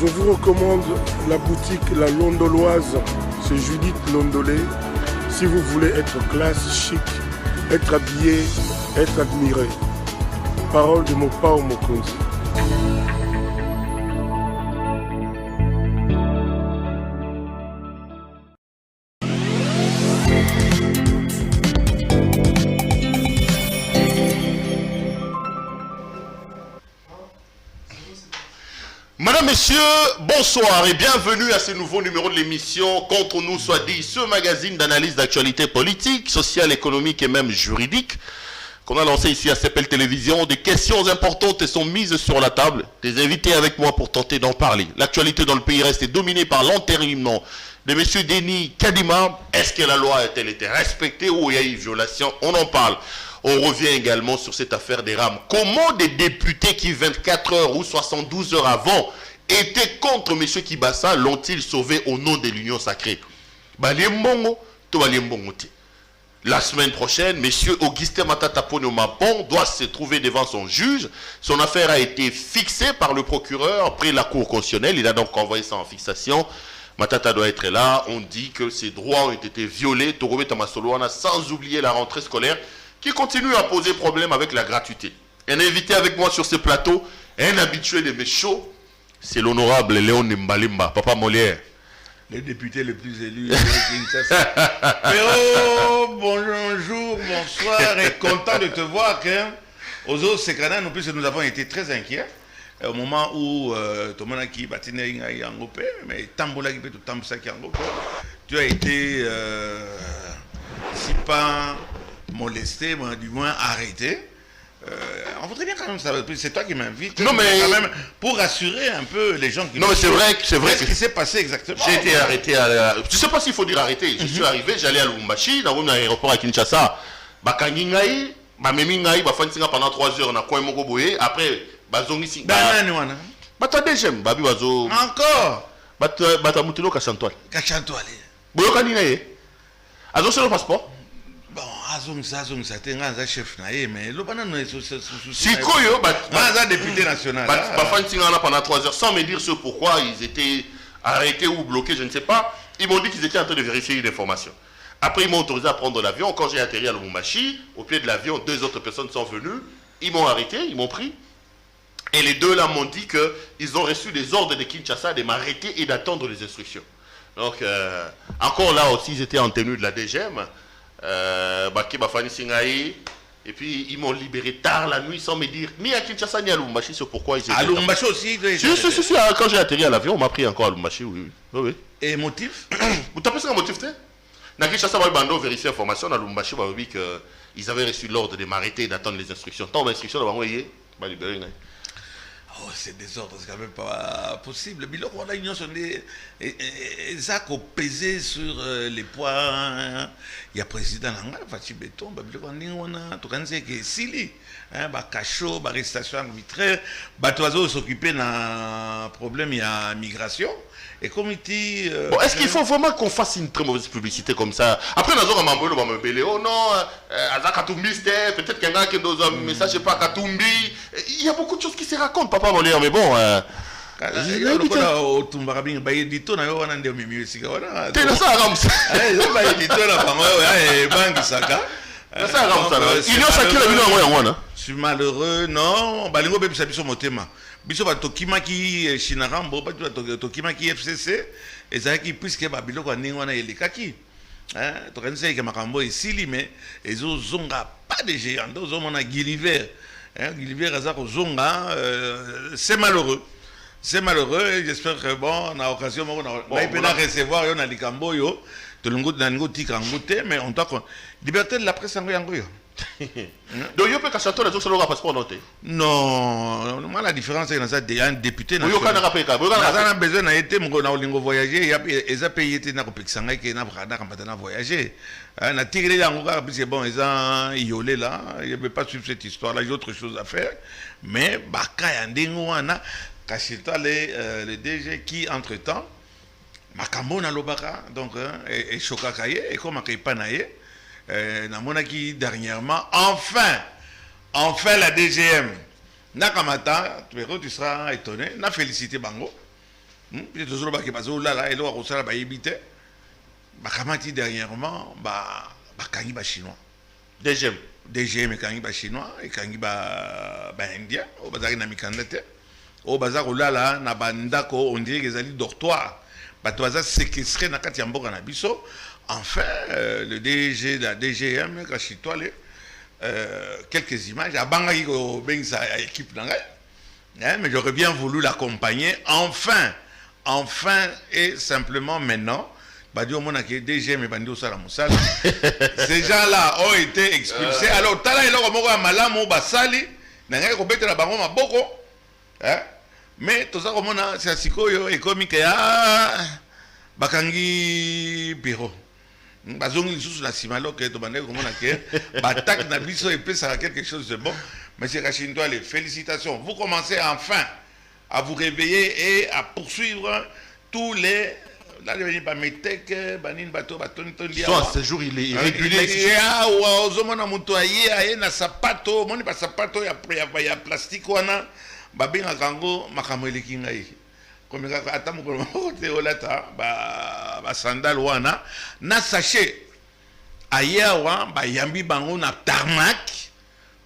Je vous recommande la boutique La Londoloise, c'est Judith Londolé. Si vous voulez être classe, chic, être habillé, être admiré. Parole de Mopao Mokonzi. Madame, Messieurs, bonsoir et bienvenue à ce nouveau numéro de l'émission Contre nous soit dit, ce magazine d'analyse d'actualité politique, sociale, économique et même juridique qu'on a lancé ici à CPL Télévision. Des questions importantes sont mises sur la table, des invités avec moi pour tenter d'en parler. L'actualité dans le pays reste dominée par l'entérinement de M. Denis Kadima. Est-ce que la loi a-t-elle été respectée ou il y a eu violation? On en parle. On revient également sur cette affaire des rames. Comment des députés qui 24 heures ou 72 heures avant étaient contre M. Kibassa l'ont-ils sauvé au nom de l'Union sacrée? La semaine prochaine, M. Augustin Matata Ponyo Mapon doit se trouver devant son juge. Son affaire a été fixée par le procureur près la Cour constitutionnelle. Il a donc envoyé ça en fixation. Matata doit être là. On dit que ses droits ont été violés. Torobé Tamasoloana, sans oublier la rentrée scolaire, qui continue à poser problème avec la gratuité. Un invité avec moi sur ce plateau, un habitué de mes shows, c'est l'honorable Léon Mbalimba, Papa Molière. Le député le plus élu de Kinshasa. Pero, bonjour, bonsoir, et content de te voir. Aux autres, c'est quand même, nous avons été très inquiets au moment où Tomonaki Batiné Yangope, mais Tambola qui peut tout Tambsaki Yangope, tu as été si pas molesté, du moins arrêté. On voudrait bien quand même savoir, c'est toi qui m'invites. Non mais quand même pour rassurer un peu les gens qui. Non mais c'est vrai. Qu'est-ce qui s'est passé exactement? J'ai été arrêté à. Je sais pas s'il faut dire arrêté. Je suis arrivé, j'allais à Lubumbashi, dans l'aéroport à Kinshasa. Bakangingai, Bamemingai, Bafansinga pendant 3 heures, on a quoi moko boye. Après, Bazongi. Bata deuxième, Babi Bazo. Encore. Bata Mutilo Kachantoile. Kachantoile. Boyo Kaningaye. Azo sur le passeport. Bon, ça t'es un chef naïe, mais le banane est si Koyo, un député national. Pendant 3 heures, sans me dire ce pourquoi ils étaient arrêtés ou bloqués, je ne sais pas. Ils m'ont dit qu'ils étaient en train de vérifier une information. Après, ils m'ont autorisé à prendre l'avion. Quand j'ai atterri à Lubumbashi, au pied de l'avion, 2 autres personnes sont venues. Ils m'ont arrêté, ils m'ont pris. Et les deux là m'ont dit qu'ils ont reçu des ordres de Kinshasa de m'arrêter et d'attendre les instructions. Donc, encore là aussi, ils étaient en tenue de la DGM. Et puis ils m'ont libéré tard la nuit sans me dire ni à Kinshasa ni à Lubumbashi sur pourquoi ils étaient. À Lubumbashi aussi? Si, quand j'ai atterri à l'avion, on m'a pris encore à Lubumbashi, oui. Et motif? Vous tapez ça un motif, na Kinshasa, on vérifié l'information, à Lubumbashi, on a dit qu'ils avaient reçu l'ordre de m'arrêter et d'attendre les instructions. Tant d'instructions, on va envoyer, on va libérer. Oh, c'est désordre, c'est quand même pas possible. Mais là, on a une ça a pesé sur les points. Il y a président Langa, Fatih Béton, on a tout cas c'est que Sili, cachot, arrestation arbitraire, oiseaux s'occuper d'un problème, il y a migration. Et comme il dit. Est-ce qu'il faut vraiment qu'on fasse une très mauvaise publicité comme ça? Après, nous avons un peu oh non, Katumbi, peut-être qu'il y a un message, je sais pas, Katumbi. Il y a beaucoup de choses qui se racontent, Papa Molière, mais bon. Je suis malheureux, non. Balingo bébé sabiso motema. Biso ba tokimaki Shinarambo, ba tokimaki FCC, ezaki puisque ba biloko ndingo wana elikaki. To kanisa ke makambo esili mais ezo zonga pas de géant, zo mona Gulliver. Gulliver azako zonga, c'est malheureux. C'est malheureux et j'espère que bon, on a occasion on a recevoir yo na likambo yo, to lungo na ngo tika ngote mais on doit liberté de la presse yango yo. Donc, il y a un passeport noté. Non, moi la différence c'est qu'il y a un député national. Il a besoin de voyager, il a payé de voyager. On a tiré les angles, parce que bon, ils ont iolé là, il ne peut pas suivre cette histoire là, il y a autre chose à faire. Mais, Baka Yandingoana, Kachita, le DG qui, entre-temps, Makambo na Lobaka, donc, et Chokakaye, et comme Akipanaye. Namonaki dernièrement, enfin la DGM. Nakamata, tu seras étonné, na félicité Bango. puis toujours ba ke bazola là et là ko sala ba yebite ba kamati dernièrement ba kangi ba chinois DGM kangi ba chinois et kangi ba indien o bazaki na mikanda te o baza kolala na bandako on dirait que ezali dortoir bato baza séquestré na kati ya mboka na biso. Enfin le DG de la DGM Kachitoile quelques images abangaki ko bengisa équipe na ngai. Mais j'aurais bien voulu l'accompagner enfin et simplement maintenant. Badi au monde qui est DGM et bandi au sala musala. Ces gens-là ont été expulsés. Alors tala elo ko moko malamu basali na ngai ko betela bango maboko. Mais tout ça comme on c'est sikoyo économique bakangi bureau. Bazongi lisusu la simalo que to bande comme on a que batak na biso et puis ça quelque chose de bon. Monsieur Kachitoile, félicitations. Vous commencez enfin à vous réveiller et à poursuivre tous les. Là, je vais pas mettre banin bateau baton tondia. Soit ce jour il est régulier. Ah ouais, ozomona mutoyer aye na sapato, moni ba sapato ya plastique wana, babinga kango makamwele kingai. Comme ça ata mo ko te olata ba sandal wana na sachet. Ayawa ba yambi bango na tarmac.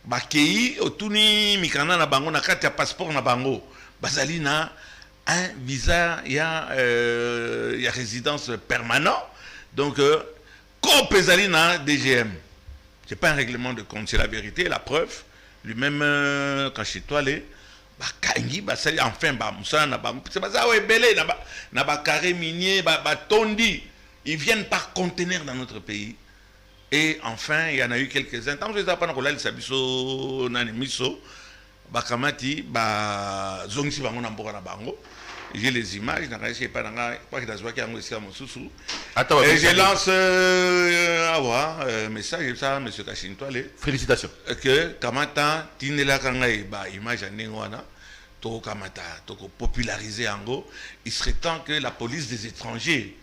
Bakei otuni mikana na bango na kati ya passeport na bango bazali na un visa ya résidence permanent donc comme pesali na DGM c'est pas un règlement de compte, c'est la vérité, la preuve lui-même Kachitoile bakangi basali enfin ba musana na ba c'est baza ebele na ba carré minier ba tondi ils viennent par conteneur dans notre pays. Et enfin, il y en a eu quelques-uns. Tant que je n'ai pas dit Sabiso Nanimiso, Bakamati, Zongsi Bango Namboka Bango. J'ai les images, je ne sais pas si et je lance un message, ça, M. Kachitoile. Félicitations. Que Kamata, Tinela Kangai, image à Ningwana, Toko Kamata, Toko populariser Ango. Il serait temps que la police des étrangers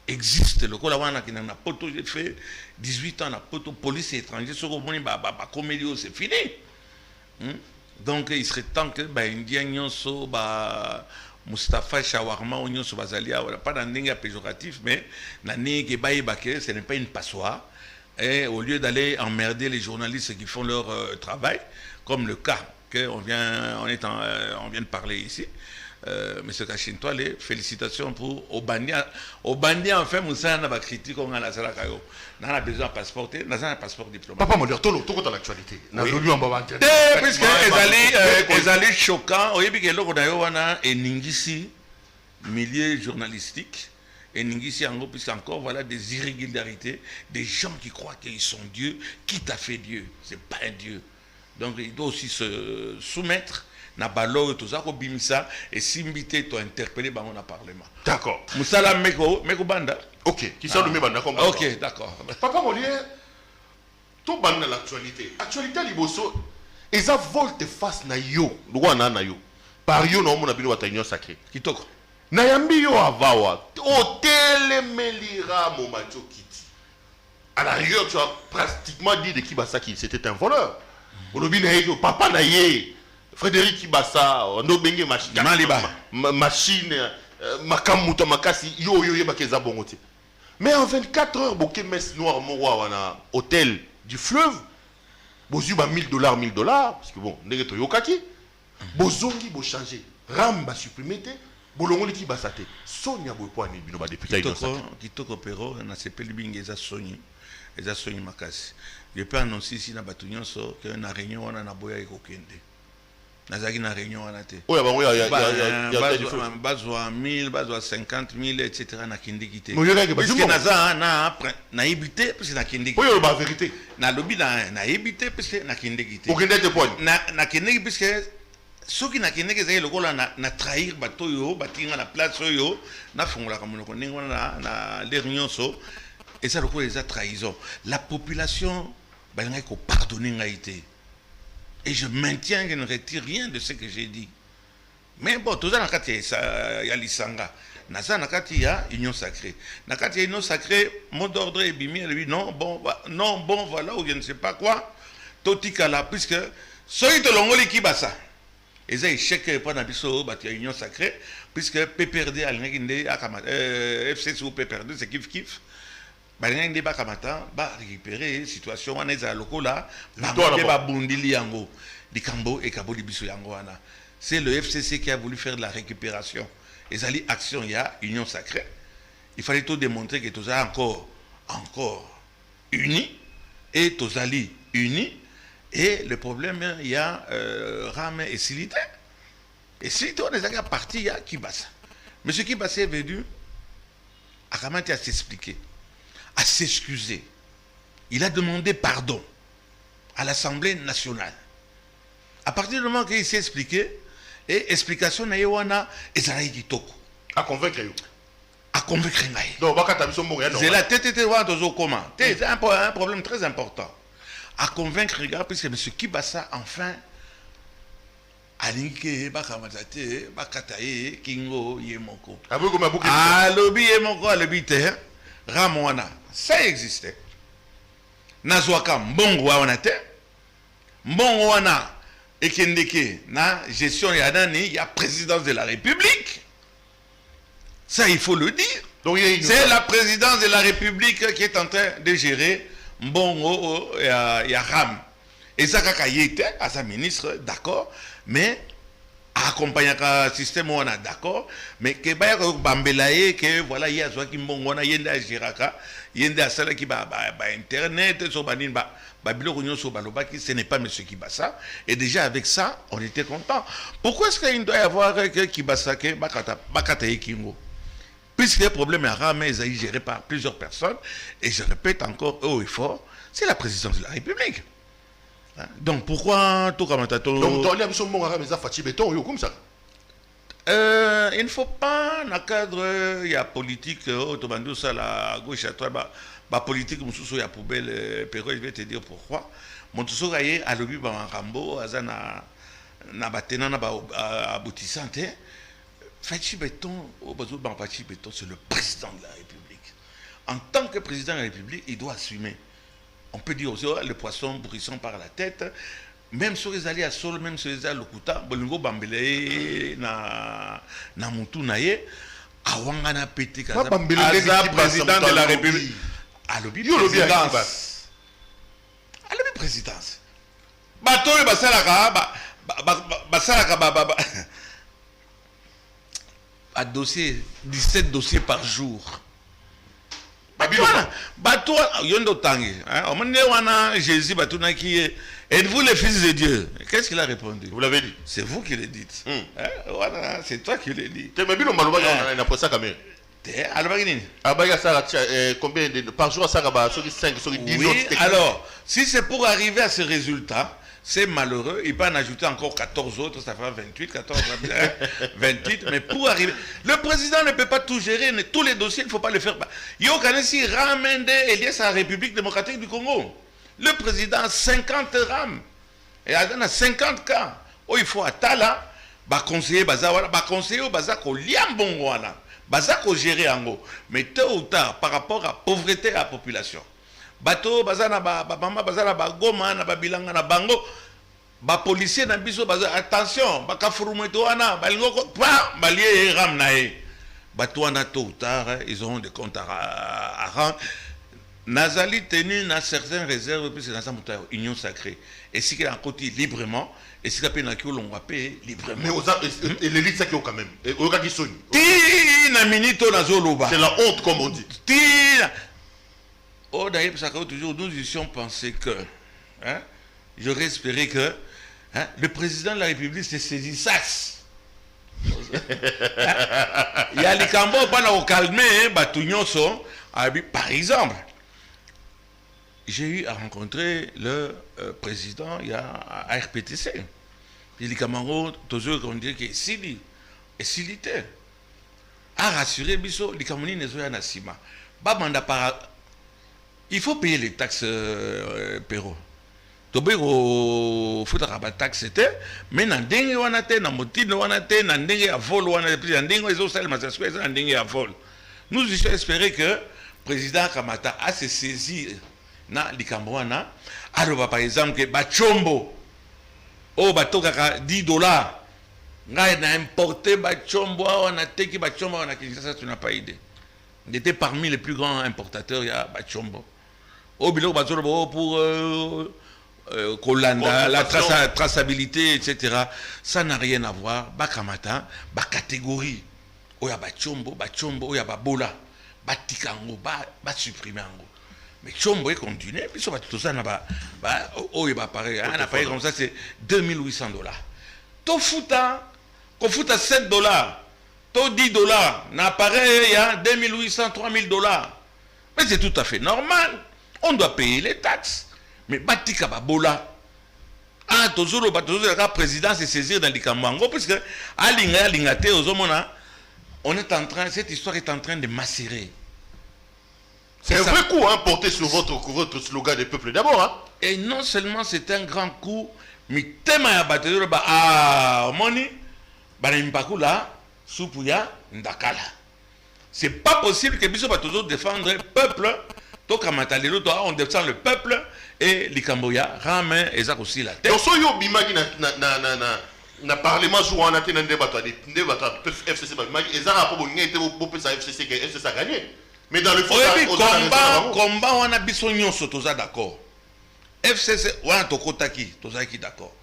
existe. Le Kolawana qui n'a pas tout fait 18 ans, n'a pas tout police étrangère, ce qu'on comédie, c'est fini. Donc il serait temps que Indien Nyonso, Mustafa Shawarma, Nyonso Bazalia, pas dans un péjoratif, mais ce n'est pas une passoire. Et au lieu d'aller emmerder les journalistes qui font leur travail, comme le cas qu'on vient de parler ici, Monsieur Kachitoile, félicitations pour Obania. Obania, enfin, Moussa n'a pas critiqué on a la salle Kayo. On a besoin de passeport, on a un passeport diplomatique. Papa, moi, tout dans l'actualité. Puisque les alliés choquants, au début, on a un Ningisi, milieu journalistique, et Ningisi, puisque encore, voilà des irrégularités, des gens qui croient qu'ils sont Dieu. Qui t'a fait Dieu? C'est pas un Dieu. Donc, il doit aussi se soumettre. Na balo tout ça ko bimisa et simbité to interpeller bango na parlement. D'accord. Musala meko banda. OK, qui ça le met banda comme OK, d'accord. Papa Molier, tout banda l'actualité. Actualité liboso, eza volte face na yo, lwana na yo. Par yo no mona bino watagnon sacré. Kitoko. Na yambi yo avawa, hôtel Melira Momacho Kiti. À la rigueur, tu as pratiquement dit de Kibasaki, c'était un voleur. Olobi na yo papa na ye. Frédéric Kibasa, no benge machine, machine, makamuta makasi, yo bakeza bongote. Mais en 24 heures, boké messe noire moroa wana hôtel du fleuve, bozu ba $1000, parce que bon, nege to yokaki, bozongi bo changer, ram ba supprimer te, bolongoli Kibasa te. Sonia Boypoani bino ba député Kitoko pero na sepeli bingi eza Sonia makasi. Je peux annoncer ici na batunyonso que na réunion wana na boya ekokende. Nazaki na réunion wana te. Oui, bah oui, il y a bazwa 1000, bazwa 50 000 etc. na kindiki te. Parce que naza na ebité parce que na kindiki. Oui, la vérité. Na lobby na ebité parce que na kindiki te. Pour kindiki te point. Na kindiki parce que ceux qui na kindiki zaki lokola na trahir bato yo, batinga na place yo, na fongola comme ko ningo na les réunions so et ça lokola les trahison. La population balinga ko pardonner ngaité. Et je maintiens que je ne retire rien de ce que j'ai dit. Mais bon, tout ça, il y a l'Isanga. Il y a Union Sacrée. Il y a Union Sacrée, mot d'ordre est bimi, elle dit non, bon, voilà, ou je ne sais pas quoi. Totikala, puisque, soy te l'ongoli Kibasa. Et ça échec pour Nabiso, la union sacrée, puisque PPRD a FCC ou PPRD, c'est kiff. Bah rien des bakamata, bah récupérer situation on est à locaux là, bah bundili yango, di kambo et kabo di biso yango ana. C'est le FCC qui a voulu faire de la récupération. Et ça action il y a union sacrée. Il fallait tout démontrer que tout ça encore unis et tous alliés unis. Et le problème il y a Ram et Silité. Et Silité on est à parti il y a Kibasa. Monsieur Kibasa est venu à Kamati à s'expliquer, à s'excuser. Il a demandé pardon à l'Assemblée nationale. À partir du moment qu'il s'est expliqué, et explication na yewana ezali kitoko. À convaincre. À convaincre ngai. Donc c'est la tête wa dozo comment. C'est un problème très important. À convaincre les gars, puisque M. Kibasa enfin alinke bakamazate bakataye kingo yemoko. Alobi yemoko alobi te ramwana. Ça existait. Nazwaka mbongo wana te. Mbongo wana ekendeke na gestion ya nani ya présidence de la République. Ça il faut le dire. C'est la présidence de la République qui est en train de gérer mbongo ya Ram. Et ça kaka yete à sa ministre d'accord, mais accompagner un système on a d'accord, mais que baya bambelaye que voilà il y a soit qui mbongo na yenda jiraka yenda sala qui ba internet so banin ba biloko nyonso balobaki ce n'est pas monsieur Kibasa, et déjà avec ça on était content. Pourquoi est-ce qu'il doit y avoir que Kibasa que bakata kingo, puisque le problème à Ram est géré par plusieurs personnes, et je répète encore haut et fort, c'est la présidence de la République. Donc pourquoi tout comme ça? Donc il ne faut pas dans le cadre il y a politique automatiquement ça la gauche à toi bah politique mususu ya poubelle Pero, je vais te dire pourquoi. Mon tout ça est à l'objet ba Rambo azana na batena na ba aboutissante. Fachi Beton au besoin de Fachi Beton, c'est le président de la République. En tant que président de la République, il doit assumer. On peut dire aussi le poisson bruissant par la tête. Même sur les alliés à sol, même sur les alliés à Lokuta, Bolingo Bambele na Moutou Naye, Awangana Pété Kaza, président de la République. À l'objet présidence. À l'objet présidence. Bato et Basalaka, Basalaka, à dossier, 17 dossiers par jour. Bato, yondo tangi. On a Jésus, Batuna qui est. Êtes-vous le fils de Dieu? Qu'est-ce qu'il a répondu? Vous l'avez dit. C'est vous qui le dites. Voilà, c'est toi qui le dis. Combien par jour ça va 5, 10 oui, alors, si c'est pour arriver à ce résultat, c'est malheureux. Il peut en ajouter encore 14 autres, ça fera 28, 14, 28. Mais pour arriver, le président ne peut pas tout gérer, tous les dossiers, il ne faut pas le faire. Il y a aussi Ramende Elias à la République démocratique du Congo. Le président a 50 rames. Et il a 50 cas. Oh, il faut attendre, conseiller Bazawala, conseiller Bazako Liambongwana, Bazako gérer Ango. Mais tôt ou tard, par rapport à la pauvreté de la population. Bato bazana mama bazana goma na bilanga na bango ba policier na biso baza attention baka furumeto wana balingo pa balie ram nae bato wana tôt ou tard ils auront des comptes à rendre. Nazali tenu na certaines réserves puis c'est dans sa union sacrée, et si qu'il a côté librement et si qu'il a qui l'on payer librement, mais l'élite ça qui ont quand même et au qui sonne ti na minito na zoloba, c'est la honte comme on dit. Ti oh, d'ailleurs, toujours, nous étions pensé que, j'aurais espéré que le président de la République se saisisse. Il y a les Cambos, pas au calmer, par exemple. J'ai eu à rencontrer le président, il y a à RPTC. Il y a les Cameroun, toujours, on dirait que Sili, et Silité. À rassurer, Bisso, les Camerounais ne sont pas Nassima. Babanda para. Il faut payer les taxes, Pero. Il faut payer les taxes, mais dans dengue wanate, dans motine wanate, dans dengue à vol wanate, dans dengue ils ont salé ma sasque, dans dengue à vol. Nous espérons que le président Kamata a se saisi na likambwana. Alors par exemple que Bachombo, oh batoka $10, ngai na importé bachombo on a teki bachombo on a Kinshasa, tu n'as pas idée. Il était parmi les plus grands importateurs, il y a bachombo. Au biloko bazolo pour Kolanda, la traçabilité, etc. Ça n'a rien à voir. Bakamata, ba catégorie. Oya bachombo, oya babola, batikango, ba supprimer ango. Mais chombo est continué, puis ça va tout ça, oya ba pareil, un appareil comme ça c'est $2,800. To futa, ko futa $7, to $10, un appareil il y a $2,800, $3,000. Mais c'est tout à fait normal. On doit payer les taxes. Mais batika babola. Ah, toujours le président se saisir dans les Kambango, puisque on est en train, cette histoire est en train de macérer. C'est un vrai coup, hein, porté sur votre slogan des peuples d'abord. Hein. Et non seulement c'est un grand coup, mais tellement ya batterie, ah, moni, là, soupuya, ndakala. C'est pas possible que Bissot va toujours défendre le peuple. On défend le peuple et les Camboya ramènent et ça aussi la tête. Donc, si vous avez parlé de débat FCC, FCC a gagné. Mais dans le fond, combat, on a bisognon sotoza d'accord. FCC, on a tokotaki, tozaki d'accord.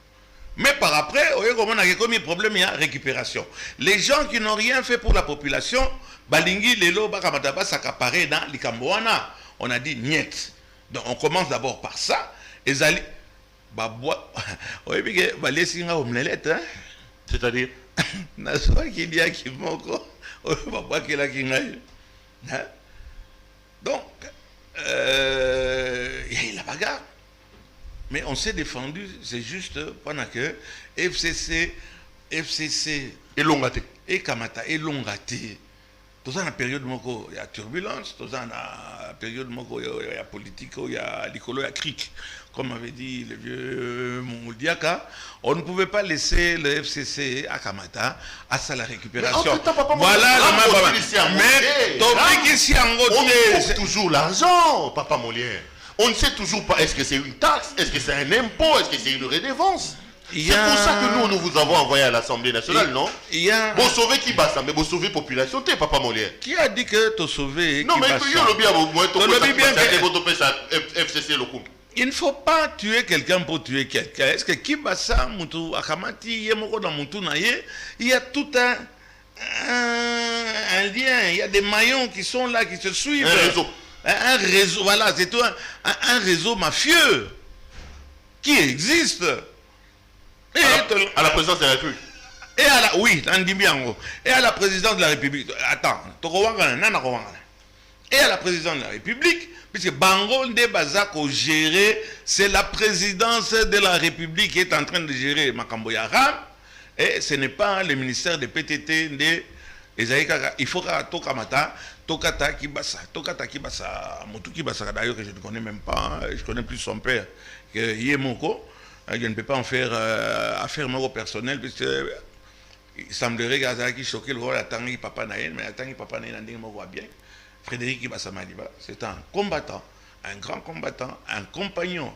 Mais par après, on a commis problème, il y a récupération. Les gens qui n'ont rien fait pour la population, balingi lelo bakamataba s'accaparer dans les Camboana. On a dit niet. Donc on commence d'abord par ça. Et Zali, c'est-à-dire, donc il y a eu la bagarre. Mais on s'est défendu, c'est juste pendant que FCC et Longate. Et Kamata et Longate. Tout ça, dans la période où il y a turbulence, tout ça, dans la période où il y a politique, il y a l'écolo, il y a cric. Comme avait dit le vieux Moudiaka, on ne pouvait pas laisser le FCC à Kamata à sa la récupération. Voilà le problème. Mais on trouve toujours l'argent, Papa Molière. On ne sait toujours pas, est-ce que c'est une taxe, est-ce que c'est un impôt, est-ce que c'est une redevance. C'est pour ça que nous vous avons envoyé à l'Assemblée nationale, non? Vous sauvez qui bat ça, mais vous sauvez la population, t'es Papa Molière. Qui a dit que tu sauvé? Non, mais il ne faut pas tuer quelqu'un pour tuer quelqu'un. Est-ce que qui bat ça, Moutou Akamati, il y a tout un lien, il y a des maillons qui sont là, qui se suivent. Un réseau. Un réseau, voilà, c'est tout un réseau mafieux qui existe. À la présidence de la République. Et à la présidence de la République. Attends, et à la présidence de la République, puisque Bango Nde Bazako gérer, c'est la présidence de la République qui est en train de gérer Makamboya Ram, et ce n'est pas le ministère de PTT il faut que Tokamata, Tokata Kibasa, Motu Kibasa, d'ailleurs que je ne connais même pas, je connais plus son père que Yemoko. Je ne peux pas en faire affaire moi personnelle, parce que il semblerait qu'il choqué le rôle à Tanguy Papa Naël, mais à Tanguy Papa Naël, on voit bien. Frédéric Ibassamaliba, c'est un combattant, un grand combattant, un compagnon.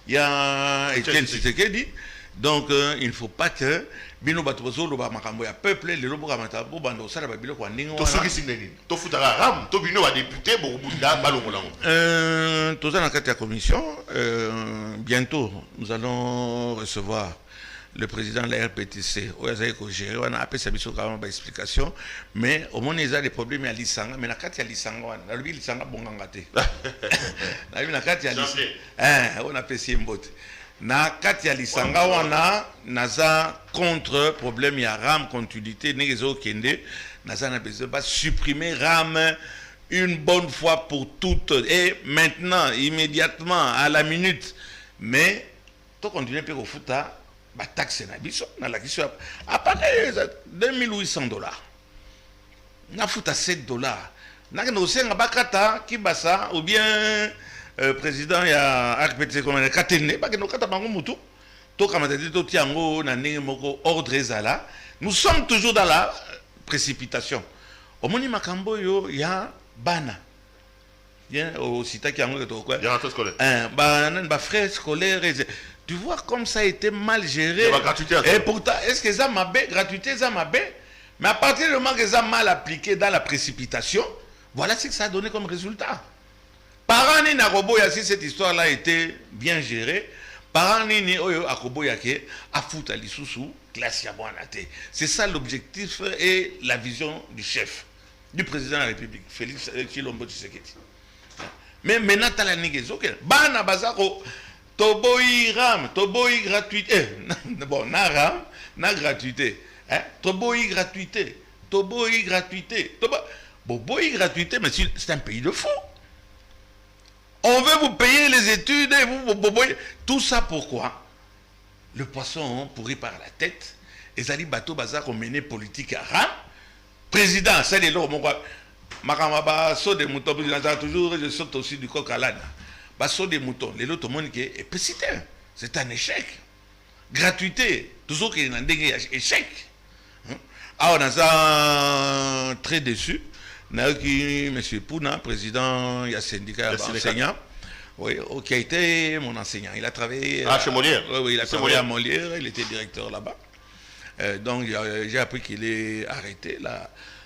Il y a Etienne Tshisekedi, donc il ne faut pas que Bino Batozo, le Bamakamboya peuple, le Lobo Ramatabo, Bando Sara Babilo, Kwaningo. Tosuki Sineni, Tofutara Ram, Tobino a député, Borubunda, Balongolango. Tous dans la commission, bientôt nous allons recevoir le président de la RPTC, on a appelé sa mission quand même explication, mais au moins il y a des problèmes à l'Issanga, mais il y a l'Issanga, l'Issanga bongangate. On a fait Siembote. Na kati ya lisanga wana naza contre problème ya RAM continuité nezo kende naza na besoin de supprimer RAM une bonne fois pour toutes et maintenant immédiatement à la minute, mais to continuer pe ko futa ba taxe na biso na la question après $2,800 na futa $7 na no senga bakata kibasa ou bien président ya RPTC comme le katene ba que no kata bango mutu to kamata to tiango na ndenge moko ordre ezala. Nous sommes toujours dans la précipitation. Au moni makambo yo ya bana bien au sita ki yango to quoi ya rentrée scolaire ba frères scolaires Tu vois comme ça a été mal géré. Et pourtant, est-ce que ça m'a bé, gratuité, ça m'a bé? Mais à partir du moment que ça mal appliqué dans la précipitation, voilà ce que ça a donné comme résultat. Par an, si cette histoire-là a été bien gérée, par an, c'est ça l'objectif et la vision du chef, du président de la République, Félix Tshilombo Tshisekedi. Mais maintenant, tu as la négation. Bana Bazako, Toboy Ram, Toboy gratuité. Bon, na Ram, na gratuité. Toboy gratuité. Toboy gratuité. Boboy gratuité, mais c'est un pays de fous. On veut vous payer les études et vous boboy. Tout ça pourquoi? Le poisson pourri par la tête. Et Zali Bato Bazako mené politique à Ram. Président, c'est les lots, mon gars. Makamaba, saut des moutons, toujours, je saute aussi du coq à l'âne. Saut des moutons, les lots, tout le monde qui est précité. C'est un échec. Gratuité, toujours qu'il y a un échec. Alors, on a très déçu. M. Pouna, président, il y a un syndicat enseignant, oui, qui a été mon enseignant. Il a travaillé chez Molière. Oui, il a travaillé à Molière, il était directeur là-bas. Donc, j'ai appris qu'il est arrêté.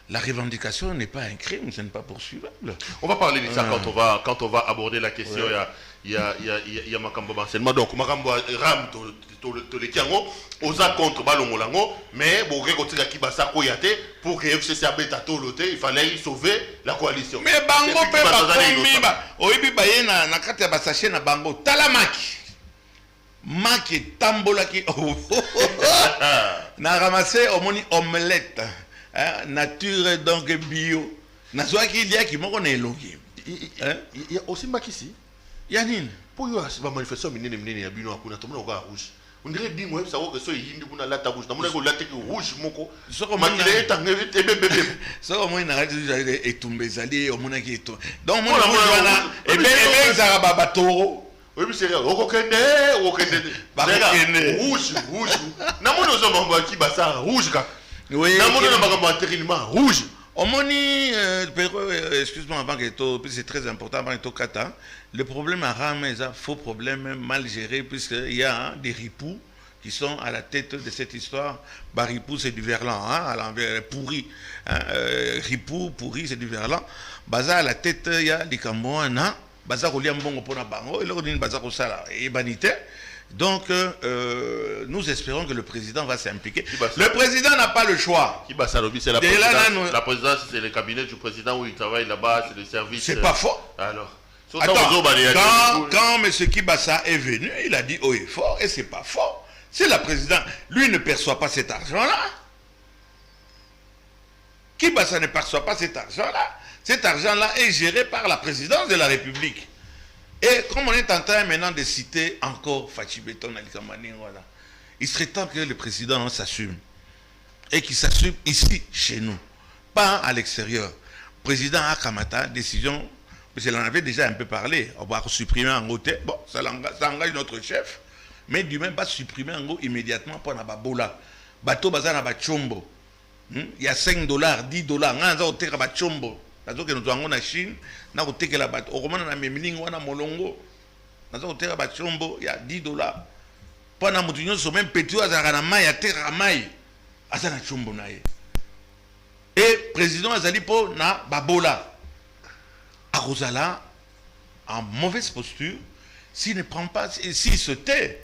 La revendication n'est pas un crime, ce n'est pas poursuivable. On va parler de ça quand on va aborder la question. Il y a Makambo enseignement. Donc, Makambo Ram, osa contre Balongolango, mais pour que FCC il fallait sauver la coalition. Mais Bango peut pas na Bango Talamaki. Maki Tambolaki. Na ramassé omoni omelette. Nature donc bio. Na soa qui il y a qui m'ont élongé. Il y a aussi Makisi. Yanine. Pour y avoir une manifestation, il y a une rouge. On dirait que moi, ça va que ce soit la tabouche. On dirait que la tête rouge, moko. Ce qu'on m'a dit, c'est au moins et tombé, zali, au moins qui est tout. Donc, mon et bien, ça va bateau. Oui, mais c'est vrai. Rouge. Namono zomba qui basa rouge. Oui. Namono rouge. Excuse-moi avant que c'est très important avant que Kata. Le problème à Ram est un faux problème mal géré puisqu'il y a des ripoux qui sont à la tête de cette histoire. Baripou c'est du verlan, à l'envers pourri. Ripou pourri c'est du verlan. Baza à la tête il y a les Cambouana. Baza Roliam Bongo Pona Bango et l'autre Baza Rosala et Banité. Donc, nous espérons que le président va s'impliquer. Le président n'a pas le choix. C'est la présidence, c'est le cabinet du président où il travaille là-bas, c'est le service. C'est pas faux. Alors, quand M. Kibassa est venu, il a dit haut et fort, et c'est pas fort. C'est la présidente. Lui ne perçoit pas cet argent-là. Kibassa ne perçoit pas cet argent-là. Cet argent-là est géré par la présidence de la République. Et comme on est en train maintenant de citer encore Fachi Beton, voilà, il serait temps que le président s'assume. Et qu'il s'assume ici, chez nous. Pas à l'extérieur. Président Akamata, décision, parce qu'il en avait déjà un peu parlé, on va supprimer en côté. Bon, ça engage notre chef. Mais du même pas supprimer en gros immédiatement pour la babola. Bateau bazar na bachombo. Il y a $5, $10. On a bachombo. Parce que nous avons en Chine, nous avons la bateau. Au moment où nous avons molongo, nous avons bachombo, il y a $10. Pendant que nous sommes même petits, nous avons maille à terre maille. Azana chombo nae. Et président Azali po na babola. Arosala en mauvaise posture, s'il ne prend pas, s'il se tait,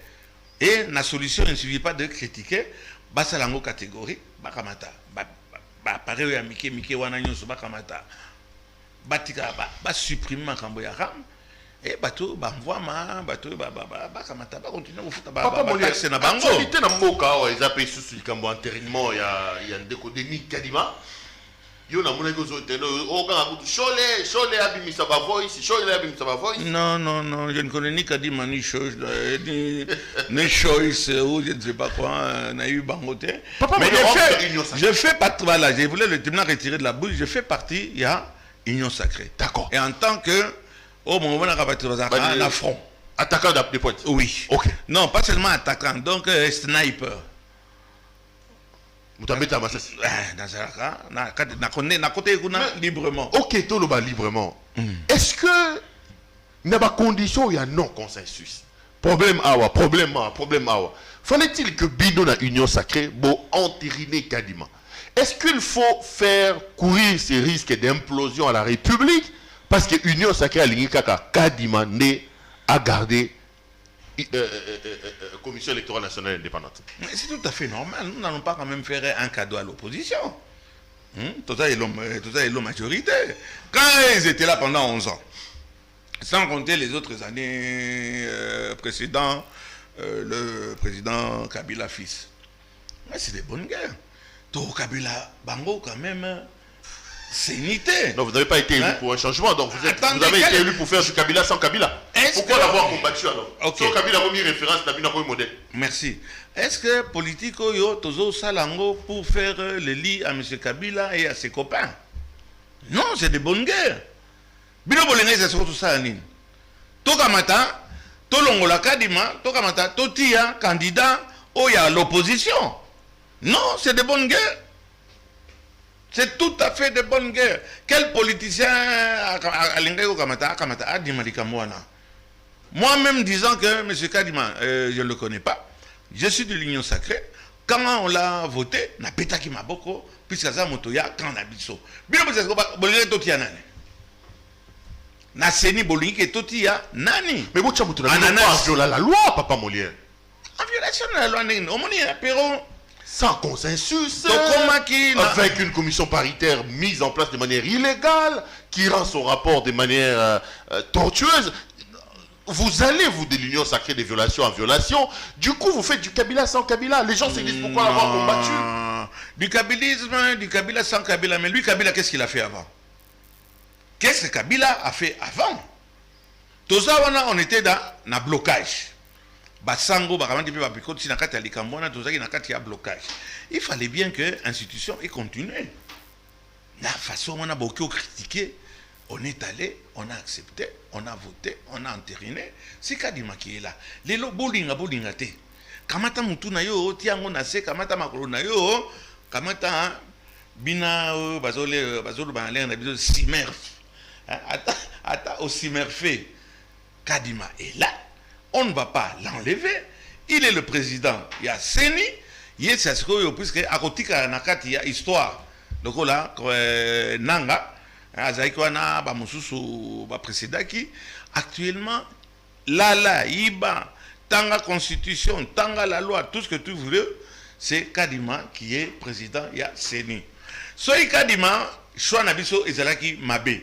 et la solution ne suffit pas de critiquer, basalango catégorie, bakamata, pareil à Mike wana nyonso bakamata, batika ba supprimer makambo ya Ram, et bateau envoie ma bateau bakamata ba continuer au foot ba taxe na bango. Actualité na mboka ils appellent sous le cambo enterrement il y a ndeko Denis Kadima. Yo na mona gozo telo oga chole abimisa ba voice non je ne connais ni Kadima ni chose ni choice ou je ne sais pas quoi na eu bangoté mais je fais partie, voilà, je voulais le terminal retirer de la bouche, je fais partie il y a Union Sacrée, d'accord, et en tant que au moment on a rabattu la front attaquant de pointe, oui, ok, non pas seulement attaquant, donc sniper. Dans côté librement. Ok, tout le bas librement. Est-ce que il y a des conditions où il y a non consensus? Problème awa. Fallait-il que Bino na Union Sacrée bon entériner Kadima? Est-ce qu'il faut faire courir ces risques d'implosion à la République parce que Union Sacrée a ligné Kadima né à garder Commission électorale nationale indépendante? C'est tout à fait normal. Nous n'allons pas quand même faire un cadeau à l'opposition. Tout ça est l'homme majorité. Quand ils étaient là pendant 11 ans, sans compter les autres années précédentes, le président Kabila fils. Mais c'est des bonnes guerres. Tout Kabila Bango quand même, c'est unité. Non, vous n'avez pas été élu pour un changement, donc vous avez été élu pour faire du Kabila sans Kabila. Pourquoi l'avoir combattu alors? Sans Kabila a mis référence, Nabina a modèle. Merci. Est-ce que politico yo tozo salango pour faire le lit à M. Kabila et à ses copains? Non, c'est des bonnes guerres. Bino bolenge c'est surtout ça nini. Tokamata, tolongola Kadima, tokamata, totia candidat au ya l'opposition. Non, c'est des bonnes guerres. C'est tout à fait des bonnes guerres. Quel politicien a l'ingénieur Kamata a dit Malikamouana? Moi-même disant que M. Kadima, je ne le connais pas, je suis de l'Union Sacrée. Quand on l'a voté, na peta ki maboko, puisque ça motoya quand na biso. Bien vous êtes bolingé totia nani. Na seni bolingé totia nani. Mais vous avez pas violé la loi, papa Molière. En violation de la loi, on m'a dit Perron. Sans consensus, avec une commission paritaire mise en place de manière illégale, qui rend son rapport de manière tortueuse. Vous allez, vous, de l'Union Sacrée des violations en violation. Du coup, vous faites du Kabila sans Kabila. Les gens se disent pourquoi l'avoir combattu. Du kabylisme, du Kabila sans Kabila. Mais lui, Kabila, qu'est-ce qu'il a fait avant? Qu'est-ce que Kabila a fait avant? Tout ça, on était dans un blocage. Il fallait bien que l'institution ait continué. La façon on a beaucoup critiqué, on est allé, on a accepté, on a voté, on a entériné. C'est Kadima qui est là. Les lots bolinga te. Kamata mutuna yo, tiango nase, kamata makolo na yo, kamata bina bazole banler na biso simerf. Ata au simerfé. Kadima est là. On ne va pas l'enlever. Il est le président. Il y a Seni. Il y a puisque à côté il y a histoire. Donc là, Nanga, Azaïkwana, Bamususu, précédent qui actuellement, Lala, Iba, Tanga Constitution, Tanga la loi, tout ce que tu veux, c'est Kadima qui est président. Il y a Seni. Soy Kadima, Choua Nabiso Ezalaki Mabe.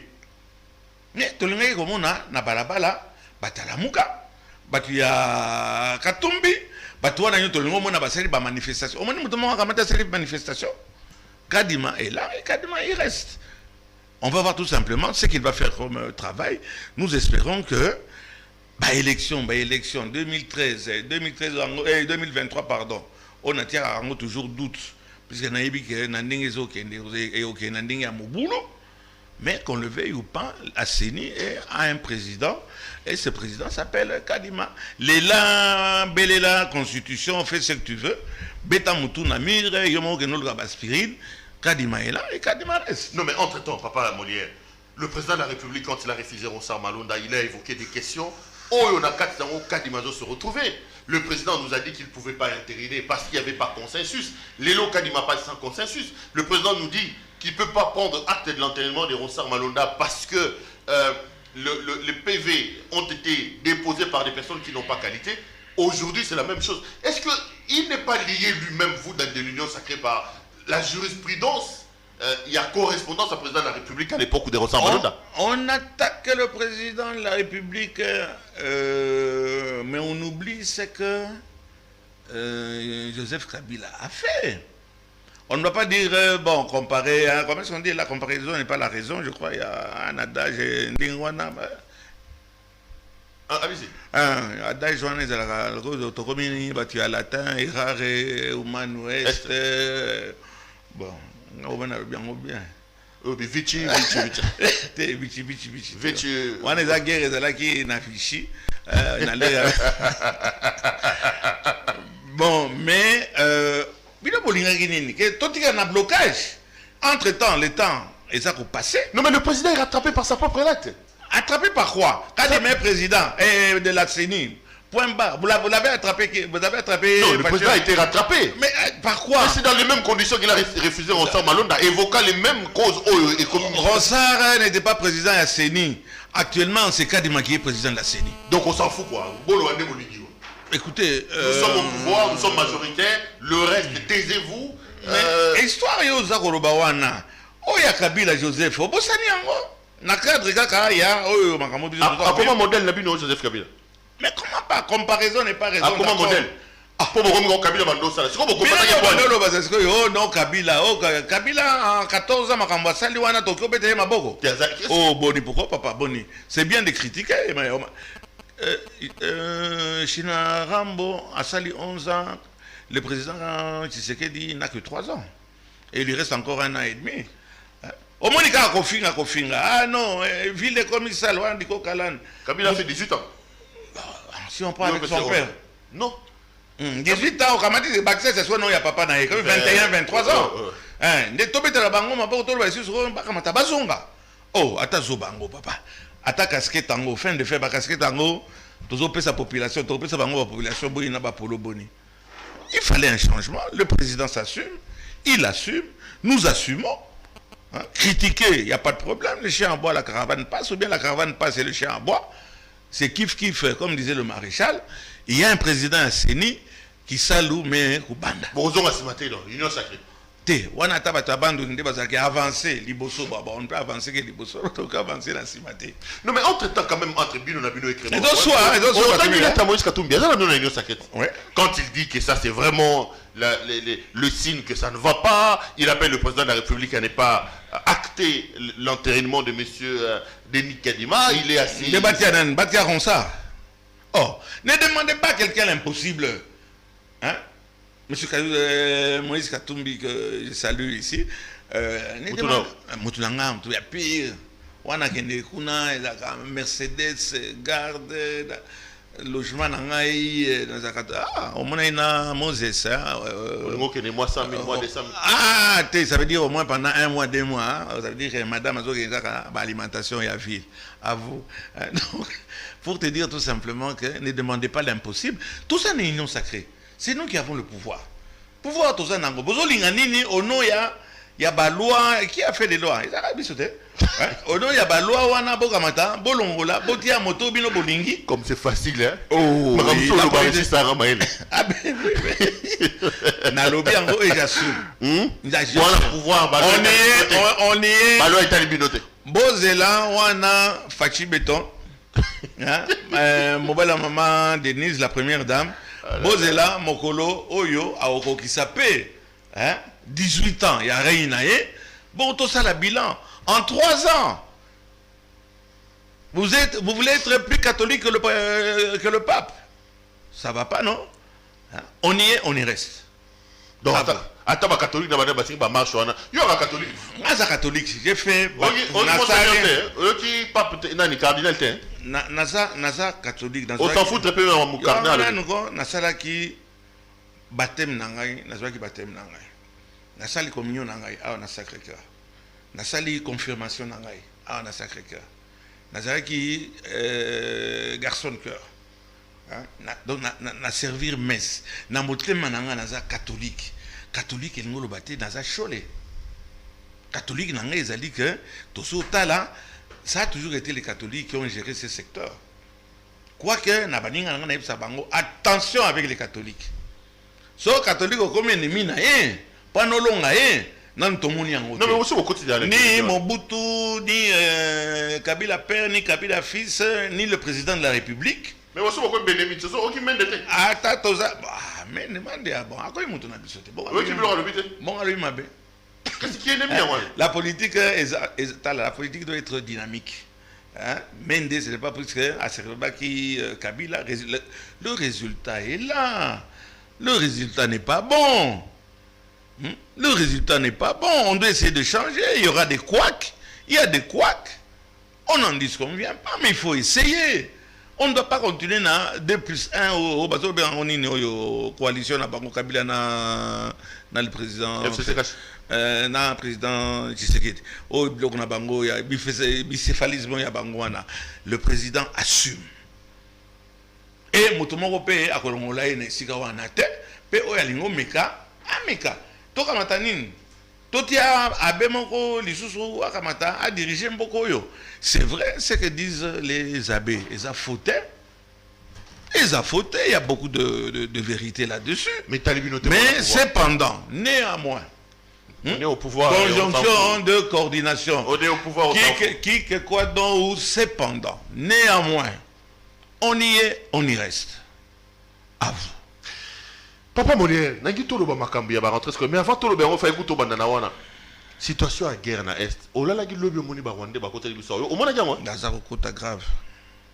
Mais tout le monde, comme on a, Nabalabala, Batalamuka. Batu ya Katumbi, batu wana nyoto lingo mona basali ba manifestation. Omoni mutomo kamata sali manifestation. Kadima est là et Kadima il reste. On va voir tout simplement ce qu'il va faire comme travail. Nous espérons que élection 2023 pardon. On a tient toujours doute puisque naïbi que nandingezo ke nandingi ya mobulo. Mais qu'on le veuille ou pas, la CENI a un président, et ce président s'appelle Kadima. Léla, Belela, Constitution, fais ce que tu veux. Beta Moutou Namir, Yomo Genol Rabaspirine, Kadima est là et Kadima reste. Non mais entre-temps, papa Molière, le président de la République, quand il a refusé Ronsard Malonda, il a évoqué des questions. Oh, on a Kadima se retrouver. Le président nous a dit qu'il ne pouvait pas intériner parce qu'il n'y avait pas consensus. L'élo Kadima pas sans consensus. Le président nous dit qu'il ne peut pas prendre acte de l'enterrement de Ronsard Malonda parce que les PV ont été déposés par des personnes qui n'ont pas qualité. Aujourd'hui, c'est la même chose. Est-ce qu'il n'est pas lié lui-même, vous, dans de l'Union Sacrée par la jurisprudence? Il y a correspondance au président de la République à l'époque de Ronsard Malonda. On attaque le président de la République, mais on oublie ce que Joseph Kabila a fait. On ne va pas dire, bon, comparer, hein, comment est-ce qu'on dit, la comparaison n'est pas la raison, je crois, il y a un adage, Ndingwana. Allez-y. Adage, tu as latin, errare, human ouest, bon, on va bien. Vici. On est à guerre, là qui n'a fichi. Bon, mais. Tout est un blocage. Entre-temps, le temps est passé. Non, mais le président est rattrapé par sa propre lettre. Attrapé par quoi? Quand il est président de la CENI, Point barre. Vous l'avez attrapé. Vous avez attrapé. Non, le président a été rattrapé. Mais par quoi? C'est dans les mêmes conditions qu'il a refusé Ronsard Malonda, évoquant les mêmes causes économiques. Ronsard n'était pas président de la CENI. Actuellement, on s'est qu'à démaquiller président de la CENI. Donc on s'en fout quoi? Écoutez, nous sommes au pouvoir, nous sommes majoritaires, le reste, taisez-vous. Histoire yoza kolobawana. Oya Kabila Joseph, obosani yango. Na cadre kaka ya oyo makambo biso. Comment modèle Nabino Joseph Kabila? Mais comment pas? Comparaison n'est pas raison. Comment modèle? Pour me Kabila Bandosa. C'est comme vous comprenez. Oh non, Kabila. Oh, Kabila en 14 ans, makambo sali wana Tokyo bete maboko. Oh, Boni, pourquoi papa Boni? C'est bien de critiquer. China Rambo a sali 11 ans. Le président Tshisekedi n'a que 3 ans. Et il lui reste encore 1 an et demi. Au moins, il a Kofinga. Ah non, ville de commissaire, Kabila fait 18 ans. Si on parle avec son père. Non. 18 ans, quand on dit que c'est soit non, il n'y a papa, 21, 23 ans. Oh, attends, Zobango, papa. Atta casquette tango, fin de faire casquette tango, toujours sa population, toujours sa population, il fallait un changement. Le président s'assume, il assume, nous assumons. Critiquer, il n'y a pas de problème. Le chien en bois, la caravane passe, ou bien la caravane passe et le chien en bois. C'est kiff, comme disait le maréchal. Il y a un président à Séni qui salue, mais Kubanda. Bonjour à ce matin, l'Union sacrée. On a avancé, Liboso, on ne peut avancer que Liboso, on peut avancer dans Simaté. Non, mais entre-temps, quand même, entre Bino et Crémant. Quand il dit que ça, c'est vraiment le signe que ça ne va pas, il appelle le président de la République à ne pas acter l'enterrement de M. Denis Kadima, il est assis. Batia Ronsard. Oh, ne demandez pas à quelqu'un l'impossible. Hein? Monsieur Moïse Katumbi, que je salue ici, Moutulanga, il y a pire. On a Mercedes, garde, logement, au moins il y a Moses. Ah, ça veut dire au moins pendant 1 mois, 2 mois, ça veut dire que madame a alimentation et à vie. À vous. Donc, pour te dire tout simplement que ne demandez pas l'impossible. Tout ça n'est union sacrée. C'est nous qui avons le pouvoir. Pouvoir, tout ça, n'a pas. Au nom, il y a la loi. Qui a fait les lois? Au nom, il y a la loi. Comme c'est facile, hein? Oh, oui. On y est. Bozela, wana Fachi Béton. Mobile maman Denise, la première dame. Bozela, Mokolo, Oyo, Aoko qui s'appelle 18 ans, il y a rien. Bon, tout ça, le bilan. En 3 ans, vous voulez être plus catholique que le pape. Ça va pas, non? On y est, on y reste. Donc, attends, ma catholique, il y aura catholique. Moi, c'est catholique. J'ai fait. Cardinal. Naza catholique. On s'en fout très peu, mon cardinal. Nasala qui baptême nangai, Nazwa qui baptême nangai. Nasali communion nangai, ah on a Sacré-Cœur. Nasali confirmation nangai, ah on a Sacré-Cœur. Nazala qui garçon de cœur. Donc na servir messe. Na motlema nanga naza catholique. Catholique il ngolo baté naza cholé. Catholique nangai ezali que tout ça là. Ça a toujours été les catholiques qui ont géré ce secteur. Quoique, attention avec les catholiques. Si les catholiques ont comme ennemi, pas nos longs, non, mais aussi au quotidien. Ni Mobutu, ni Kabila père, ni Kabila fils, ni le président de la République. Mais aussi beaucoup de bénéfices, c'est ça qui mène des têtes. Attends, mais demandez à bon, à quoi ils m'ont donné bisouté. Bon, alors il m'a bien. Qu'est-ce qui est ennemi, la politique doit être dynamique. Mendes, ce n'est pas plus que Aserbaki, Kabila, le résultat est là. Le résultat n'est pas bon. Le résultat n'est pas bon. On doit essayer de changer. Il y aura des couacs. Il y a des couacs. On n'en dit ce qu'on ne vient pas, mais il faut essayer. On ne doit pas continuer à 2+1 au bateau de la coalition à Bango Kabila dans le président. Le président Tshisekedi. Au bloc na Bango, il y a bicéphalisme ya Bango. Le président assume. et motomo pe akolongola ene sika wana te pe oyalingo meka ameka to kamata nini totia abemoko lisusu akamata a diriger mboko yo. C'est vrai ce que disent les abbés, ils ont fauté. Ils ont fauté, il y a beaucoup de vérité là-dessus. Mais cependant, néanmoins, on est au pouvoir, conjonction de coordination. On est au pouvoir. Qui que quoi donc ou cependant, néanmoins, on y est, on y reste. À vous. Papa Molière, nangi tolo ba makambi ya ba rentrer mais avant tolo ba on fa ekuto bandana wana. Situation à guerre na est. Olala gi lobi moni ba Rwanda ba côté biso. O mona jango? Naza kota grave.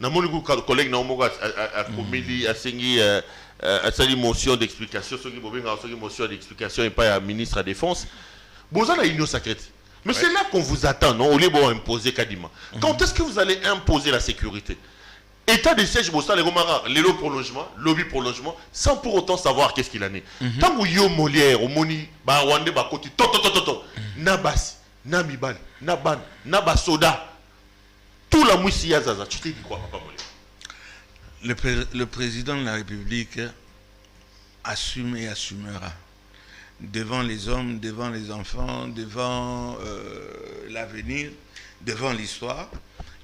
Na moni ku collègue na omogo a komeli a sengi a sali motion d'explication soki bobenga soki motion d'explication et pas à ministre de la défense. Boza la union secrète. Mais c'est là qu'on vous attend, non? Au lieu de imposer Kadima. Quand est-ce que vous allez imposer la sécurité? État de siège, le prolongement, lobby prolongement, sans pour autant savoir qu'est-ce qu'il en est. Tant que yo Molière, au Moni, Rwanda, Bakoti, Nabas, Namibal, Naban, Nabasoda, tout la moussi Yazaza, tu t'es dit quoi, Papa Molière? Le président de la République assume et assumera. Devant les hommes, devant les enfants, devant l'avenir, devant l'histoire,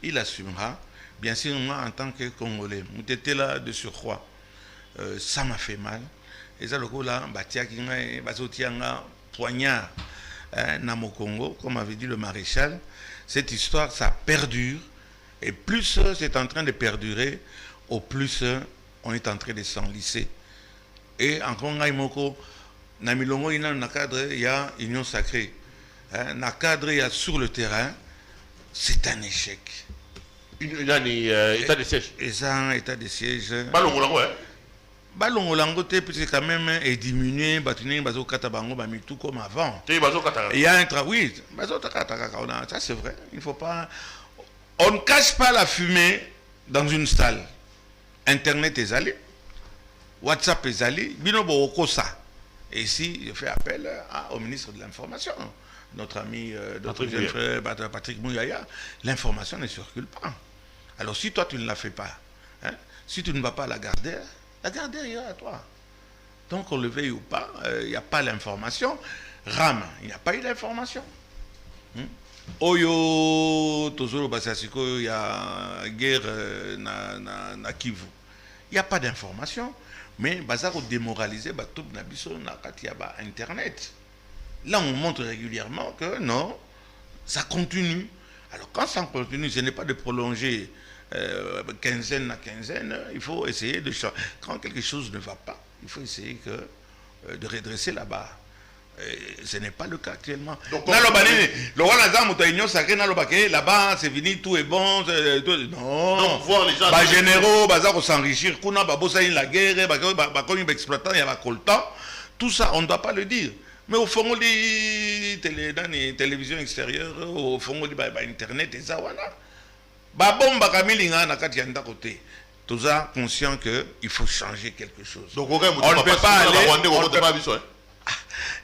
il assumera. Bien sûr, moi, en tant que Congolais, j'étais là de surcroît. Ça m'a fait mal. Et ça, le coup là, poignard dans mon Congo, comme avait dit le maréchal. Cette histoire, ça perdure. Et plus c'est en train de perdurer, au plus on est en train de s'enlisser. Et en Congo, dans le cadre, il y a union sacrée. Dans le cadre, il y a sur le terrain, c'est un échec. État de siège. État de siège. Balongolango, puisque quand même est diminué, tout comme avant. Il y a un travail, oui, ça c'est vrai. Il faut pas. On ne cache pas la fumée dans une salle. Internet est allé, WhatsApp est allé, binobo okosa. Et ici, je fais appel au ministre de l'Information, notre ami, notre jeune frère Patrick Mouyaya. L'information ne circule pas. Alors si toi tu ne la fais pas, hein, si tu ne vas pas à la garder est à toi. Donc on le veuille ou pas, il n'y a pas l'information. RAM, il n'y a pas eu l'information. Oyo, Tozoro Basasiko, il y a guerre na Kivu. Il n'y a pas d'information. Mais Bazaro démoralisé, tout Nabiso na Katiaba Internet. Là on montre régulièrement que non, ça continue. Alors quand ça continue, ce n'est pas de prolonger quinzaine à quinzaine, il faut essayer de changer. Quand quelque chose ne va pas, il faut essayer de redresser là-bas. Ce n'est pas le cas actuellement. Là-bas, c'est fini, tout est bon. Non, voir les gens. Les généraux, ils s'enrichir. La guerre, ils exploitant, il y a tout ça, on ne doit pas le dire. Mais au fond, dans les télévisions extérieures, au fond, Internet, et ça, voilà. Tout ça, conscient qu'il faut changer quelque chose. Donc, on ne peut pas aller.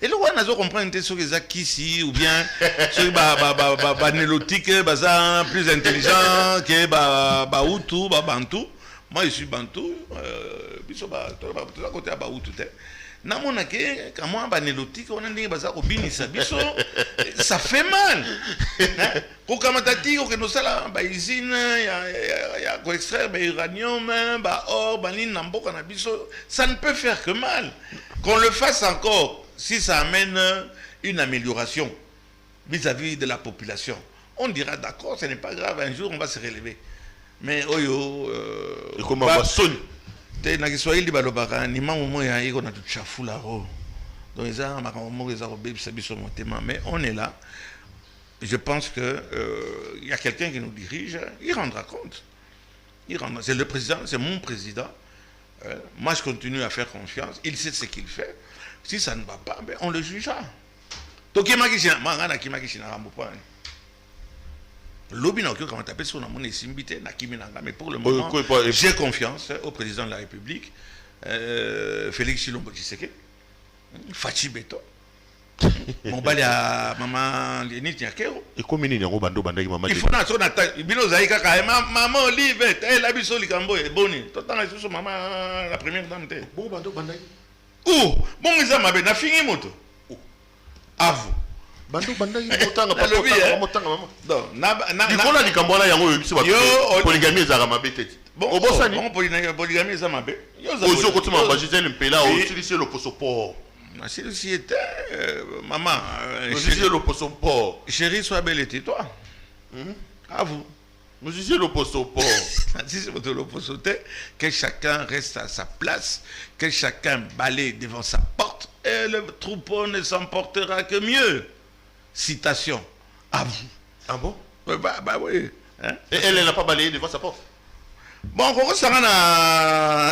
Et le roi n'a pas compris ce que qui ou bien ce nélotique plus intelligent que Baoutou, Bantou. Moi je suis Bantou, côté Baoutou. Ça fait mal. Ça ne peut faire que mal. Qu'on le fasse encore, si ça amène une amélioration vis-à-vis de la population, on dira d'accord, ce n'est pas grave, un jour on va se relever. Mais comment on va sonner? Donc, mais on est là. Je pense que il y a quelqu'un qui nous dirige, il rendra compte. C'est le président, c'est mon président. Moi, je continue à faire confiance. Il sait ce qu'il fait. Si ça ne va pas, ben, on le jugera. Mais pour le moment, j'ai confiance au président de la République, Félix Tshilombo Tshisekedi, Fachi Beto. Mon bali à maman Lénine Tiakero. Et comme il y a un bando bandai maman. Il faut na son attaque. Bino zaïka ka maman Olive, elle a biso likambo e boni. Tout temps sur maman la première dame té. Bon bando bandai. Oh, bon ils amabe na fini moto. À vous. Bando bandai motanga pas motanga maman. Donc na Nicolas likambo la yango biso ba. Polygamie za mabe té. Bon obosani. Bon polygamie za mabe. Ozo kotima ba Gisèle Mpela o utilisé le posopo. Si était maman, chérie, sois belle et tais-toi. À vous. Nous disons l'opposé que chacun reste à sa place, que chacun balaye devant sa porte et le troupeau ne s'emportera que mieux. Citation. À vous. Ah bon? Bah oui. Hein? Et elle n'a pas balayé devant sa porte? Bon, on s'en a.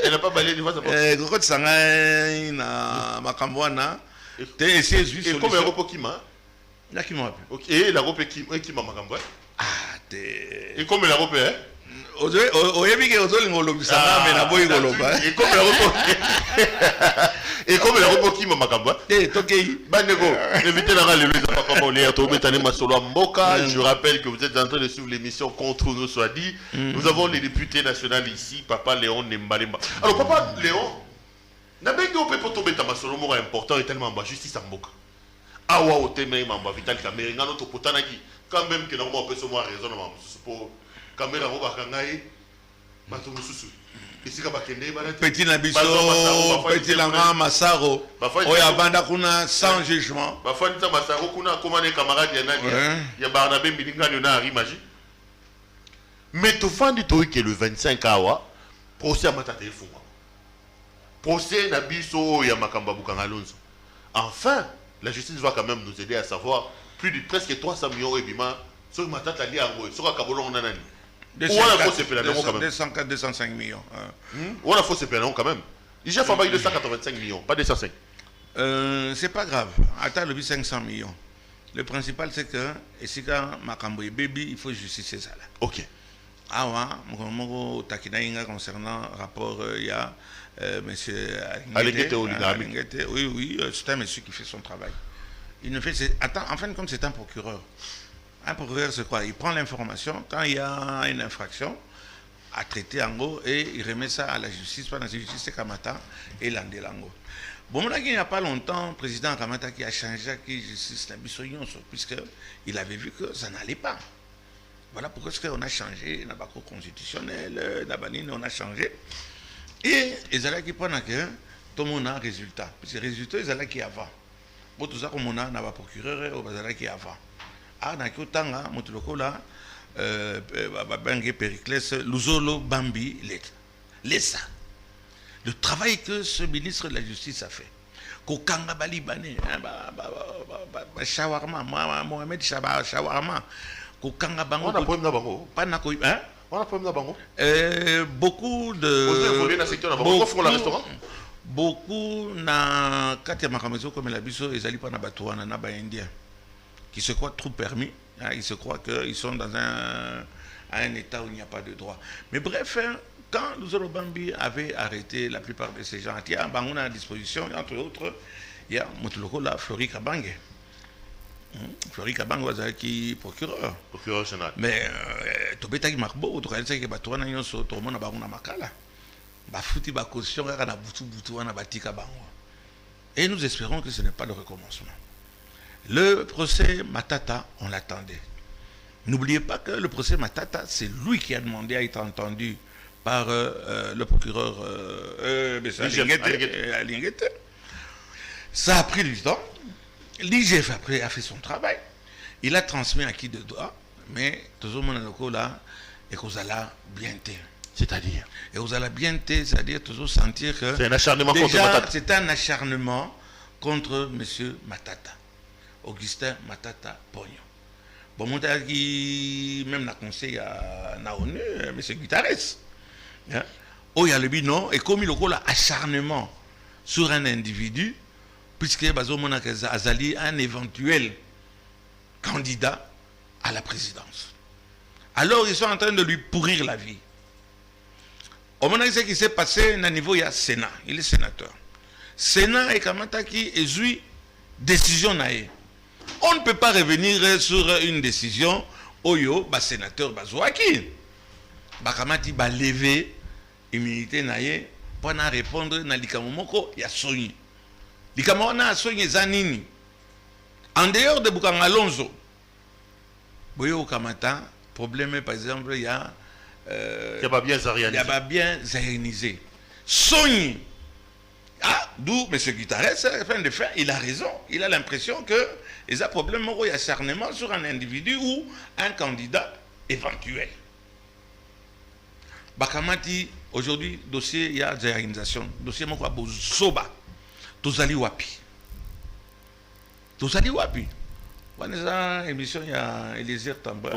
Elle n'a pas balayé devant sa porte. Gros Sangay na Makambwana. T'es essayé juste. Et comme un repos qui m'a. Là qui m'a. Ok. Et la robe qui m'a Makambwana. Ah, t'es. Et comme la robe hein. Oyebike ozolingo lobisanga mais na boyi koloba. Et comme la robe. Et comme la robe qui m'a Makambwana. Eh tokei. Bandeko. Évitez la râle les papa Molière Tobé Tane Masolo Mboka. Je rappelle que vous êtes en train de suivre l'émission Contre nous soit dit. Nous avons les députés nationaux ici, Papa Léon Nembalemba. Alors Papa Léon, n'abenge au pepo Tobé Tamasolo Mora important et tellement bas justice à Mboka. Awa o teme mamba vital caméra notre potanaki quand même que normalement on peut se voir raisonnement pour caméra roba kangai bato mususu. Petit Nabiso, petit Langa Massaro, Oya Banda Kuna sans jugement. Bafanita Massaro Kuna, comment les camarades il y a Barnabé Milinga Yona Magie. Mais tout fan du truc est le 25 awa, procès à Matate Fuma. Procès Nabiso Yamakamba Bukangalonzo. Enfin, la justice va quand même nous aider à savoir plus de presque 300 millions d'ébima sur Matata Liango, sur Kabolon Nanani. 205 millions. On a faussé pénal quand même. Il a fait 285 millions, pas 205. C'est pas grave. Attends le 500 millions. Le principal c'est que, et si quand Makamboy Baby, il faut justifier ça là. Ok. Ah ouais, mon Takinaïnga concernant rapport, il y a monsieur Alingete. Oui, c'est un monsieur qui fait son travail. Il ne fait. Attends, en fin de compte, c'est un procureur. Un procureur, c'est quoi? Il prend l'information quand il y a une infraction à traiter en gros et il remet ça à la justice. Pendant la justice, c'est Kamata et Landelango. Bon, il n'y a pas longtemps, le président Kamata qui a changé la justice, puisqu'il avait vu que ça n'allait pas. Voilà pourquoi on a changé, la Cour constitutionnelle, on a changé. Et ils allaient qui prennent que tout le monde a un résultat. Parce que les résultats, ils allaient qui avant. Bon, tout ça, comme on a un procureur, ils allaient qui avant. Ah, dans le temps, Moutoulokola, Bangé Périclès, Luzolo Bambi, l'ESA. Le travail que ce ministre de la Justice a fait. Kokanga Balibane, Shawarma, Mohamed Shawarma, Kokanga Bango. On a problème d'abord. Pas n'a hein? On a problème d'abord. Beaucoup de. Beaucoup na Katia Makamezo comme la biso, ils allaient pas na Batouana, na Indien. Qui se croient trop permis, hein, ils se croient qu'ils sont dans un état où il n'y a pas de droit. Mais bref, hein, quand Luzolo Bambi avait arrêté la plupart de ces gens, il y a un à disposition, entre autres, il y a Moutuloko là, Flori Kabange. Flori Kabange qui est procureur. Procureur général. Mais Tobeta qui marque beaucoup, tout le monde a un makala. Bafuti ba caution, on a butu on a batika bango. Et nous espérons que ce n'est pas le recommencement. Le procès Matata, on l'attendait. N'oubliez pas que le procès Matata, c'est lui qui a demandé à être entendu par le procureur Alingete. Ça a pris du temps. L'IGF après a fait son travail. Il a transmis à qui de droit, mais tout le monde là et qu'on a bien été. C'est-à-dire et vous allez bien été, c'est-à-dire toujours sentir que c'est un acharnement contre Matata. C'est un acharnement contre M. Matata. Augustin Matata Pogno. Bon, mon qui même n'a conseil à l'ONU, M. Guitares. Oh, il y a le bilan, et comme il y a acharnement sur un individu, puisque Bazomona Azali un éventuel candidat à la présidence. Alors, ils sont en train de lui pourrir la vie. Au moment où ce qui s'est passé, à un niveau, il y a Sénat, il est sénateur. Sénat et Kamataki et décision naïe. On ne peut pas revenir sur une décision oyo ba sénateur bazouaki. Bakamati ba lever immunité naïe pour répondre na likamomoko ya sonyi. Likamona a sonyi zanini. En dehors de Bukanga Alonso. Boyo Kamata, problème par exemple, il y a bien zarénisé. Sonyi. Ah, d'où M. Guitares, fin de fin, il a raison. Il a l'impression que il y a un problème, il y a acharnement sur un individu ou un candidat éventuel. Bakamati, aujourd'hui, dossier, il y a des organisations. Dossier, moi, Soba. Tozali Wapi. Tozali Wapi. On a une émission, il y a Eliezer Tamba.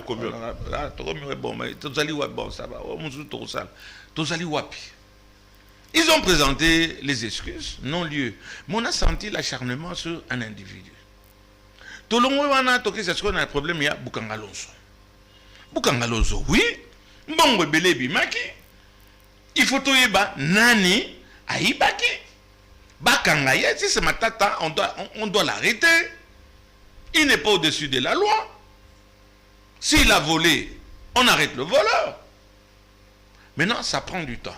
Tozali Wapi, bon, ça va. Tozali Wapi. Ils ont présenté les excuses, non-lieu. Mais on a senti l'acharnement sur un individu. Tout le monde a toqué, c'est ce qu'on a un problème, il y a Bukanga Alonso. Bukanga Alonso, oui. Mbongo Belebi Maki. Il faut tout yeba, Nani, Aïbaki. Bakanga, si c'est ma tata, on doit l'arrêter. Il n'est pas au-dessus de la loi. S'il a volé, on arrête le voleur. Maintenant, ça prend du temps.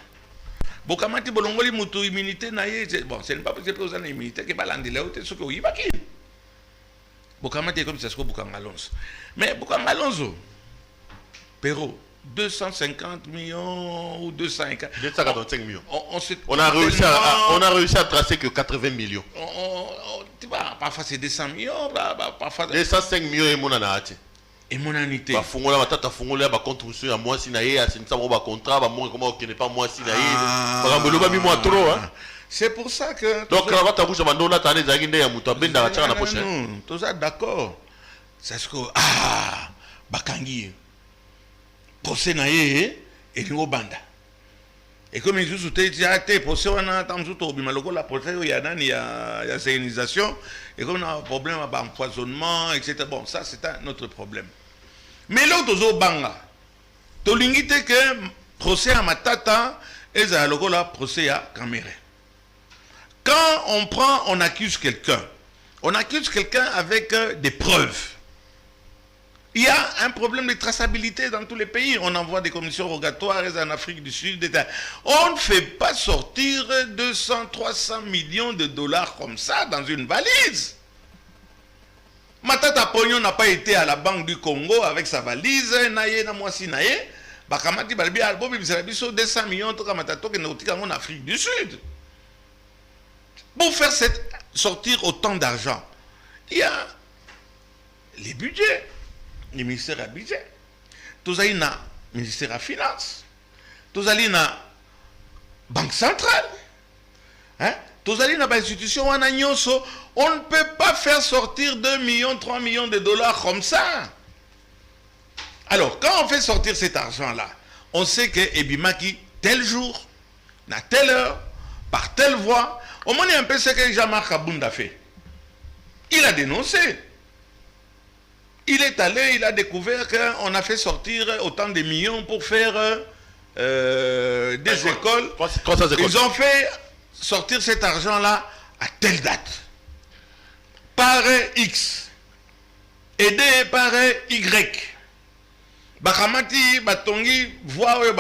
Bokamati bolongoli mutu immunité naie bon c'est pas possible aux immunité que balandi là ce que oui baki Bokamati comme ça ce que Bukanga Alonso mais Bukanga Alonso Perro 250 millions ou 245 millions on a réussi à tracer que 80 millions tu vois parfois c'est 200 millions parfois 205 millions et mon anati et mon anité ba fongola batata fongola ba contribution à moi sinaye à sinisa ba contrat ba moi comment qui n'est pas moi sinaye ba mbelo ba mi moi trop hein c'est pour ça que donc là va bouge bandona tane za nginde ya muto benda ba na prochaine tout ça d'accord c'est ce que bakangi procès naye et ngo banda et comme ils ont été procès on a entendu tout bimaloko la procès il y a nani il y a sénisation et comme on a un problème d'empoisonnement etc. Bon ça c'est un autre problème. Mais l'autre zo banga to lingite que procès à Matata et za lokola procès à Caméré. Quand on accuse quelqu'un avec des preuves. Il y a un problème de traçabilité dans tous les pays. On envoie des commissions rogatoires en Afrique du Sud. On ne fait pas sortir 200-300 millions de dollars comme ça dans une valise. Matata Pognon n'a pas été à la Banque du Congo avec sa valise. Naye na mwasi naye. Bakamati balbi albo bibiso 200 millions to kamatato ke nautika en Afrique du Sud. Pour faire sortir autant d'argent, il y a les budgets. Le ministère à budget. Tous allez na ministère à finance. Tous allez na banque centrale. Hein? Tous allez na institution on ne peut pas faire sortir 2 millions, 3 millions de dollars comme ça. Alors, quand on fait sortir cet argent-là, on sait que Ebimaki, tel jour, à telle heure, par telle voie, au moins un peu ce que Jean-Marc Kabunda fait. Il a dénoncé. Il est allé, il a découvert qu'on a fait sortir autant de millions pour faire des écoles. Ils ont fait sortir cet argent-là à telle date. Par X. Aidé par Y. Bakamati, Batongi, voit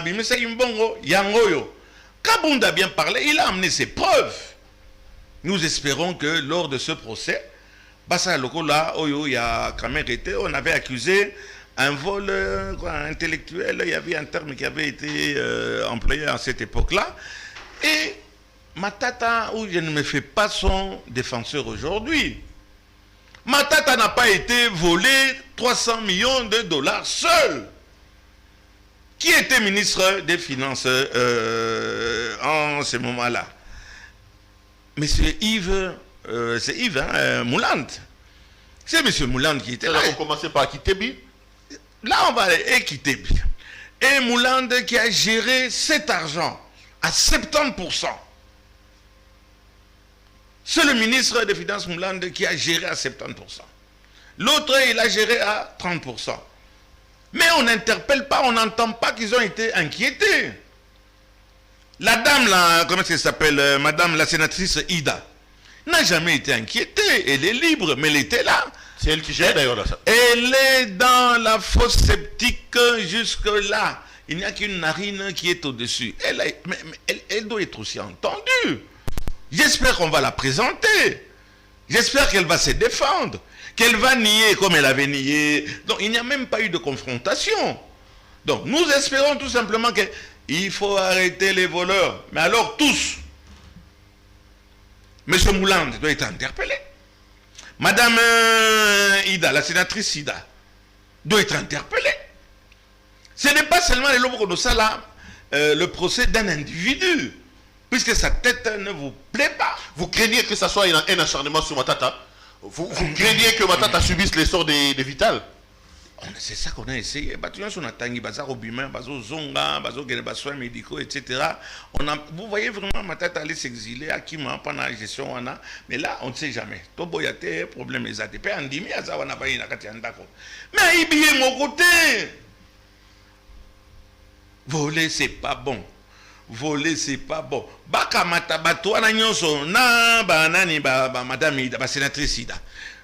Bimesa Imbongo, Yangoyo. Kabunda a bien parlé, il a amené ses preuves. Nous espérons que lors de ce procès, Bassa Lokola, Oyo, il y a quand même été, on avait accusé un vol intellectuel, il y avait un terme qui avait été employé à cette époque-là. Et Matata, où je ne me fais pas son défenseur aujourd'hui, Matata n'a pas été volé 300 millions de dollars seul. Qui était ministre des Finances en ce moment-là? Monsieur Yves. C'est Yves Mouland. C'est M. Mouland qui était là. On commençait par Kitebi. Là, on va aller Kitebi. Et Mouland qui a géré cet argent à 70%. C'est le ministre des Finances Mouland qui a géré à 70%. L'autre, il a géré à 30%. Mais on n'interpelle pas, on n'entend pas qu'ils ont été inquiétés. La dame, là, comment elle s'appelle, madame la sénatrice Ida, n'a jamais été inquiétée. Elle est libre, mais elle était là. C'est elle qui gère d'ailleurs là. Elle est dans la fosse sceptique jusque-là. Il n'y a qu'une narine qui est au-dessus. Elle doit être aussi entendue. J'espère qu'on va la présenter. J'espère qu'elle va se défendre. Qu'elle va nier comme elle avait nié. Donc il n'y a même pas eu de confrontation. Donc nous espérons tout simplement qu'il faut arrêter les voleurs. Mais alors tous. Monsieur Mouland doit être interpellé. Madame Ida, la sénatrice Ida, doit être interpellée. Ce n'est pas seulement le procès d'un individu, puisque sa tête ne vous plaît pas. Vous craignez que ça soit un acharnement sur Matata? Vous craignez que Matata subisse les sorts des Vital? C'est ça qu'on a essayé. Médicaux, etc. Vous voyez vraiment Matata aller s'exiler à Kima pendant la gestion. Mais là, on ne sait jamais. Problème mais il y a mon côté. Voler, c'est pas bon. Voler, c'est pas bon. Bakamata batouana nyonso na banani madame Ida, sénatrice Ida.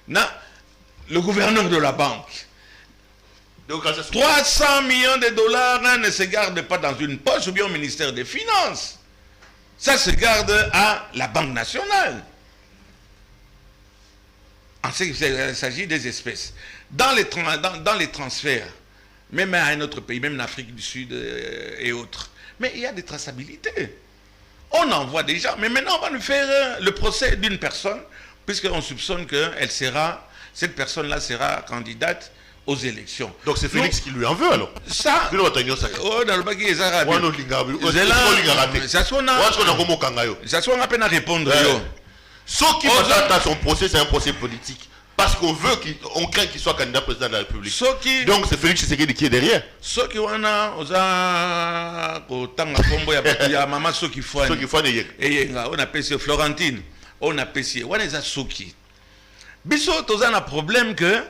Le gouverneur de la banque. 300 millions de dollars ne se gardent pas dans une poche ou bien au ministère des Finances. Ça se garde à la Banque nationale. En ce qui s'agit des espèces. Dans les transferts, même à un autre pays, même en Afrique du Sud et autres. Mais il y a des traçabilités. On en voit déjà. Mais maintenant, on va nous faire le procès d'une personne, puisqu'on soupçonne que cette personne-là sera candidate aux élections. Donc c'est Félix qui lui en veut alors. Ça. Ça soit à peine à répondre. Ce qui va son procès, c'est un procès politique. Parce qu'on veut qu'on craint qu'il soit candidat président de la République. Donc c'est Félix Tshisekedi qui est derrière. Ceux qui ont maman ceux qui font on appelle ça Florentine, on appelle ça on est à Soki. Biso toza na problème que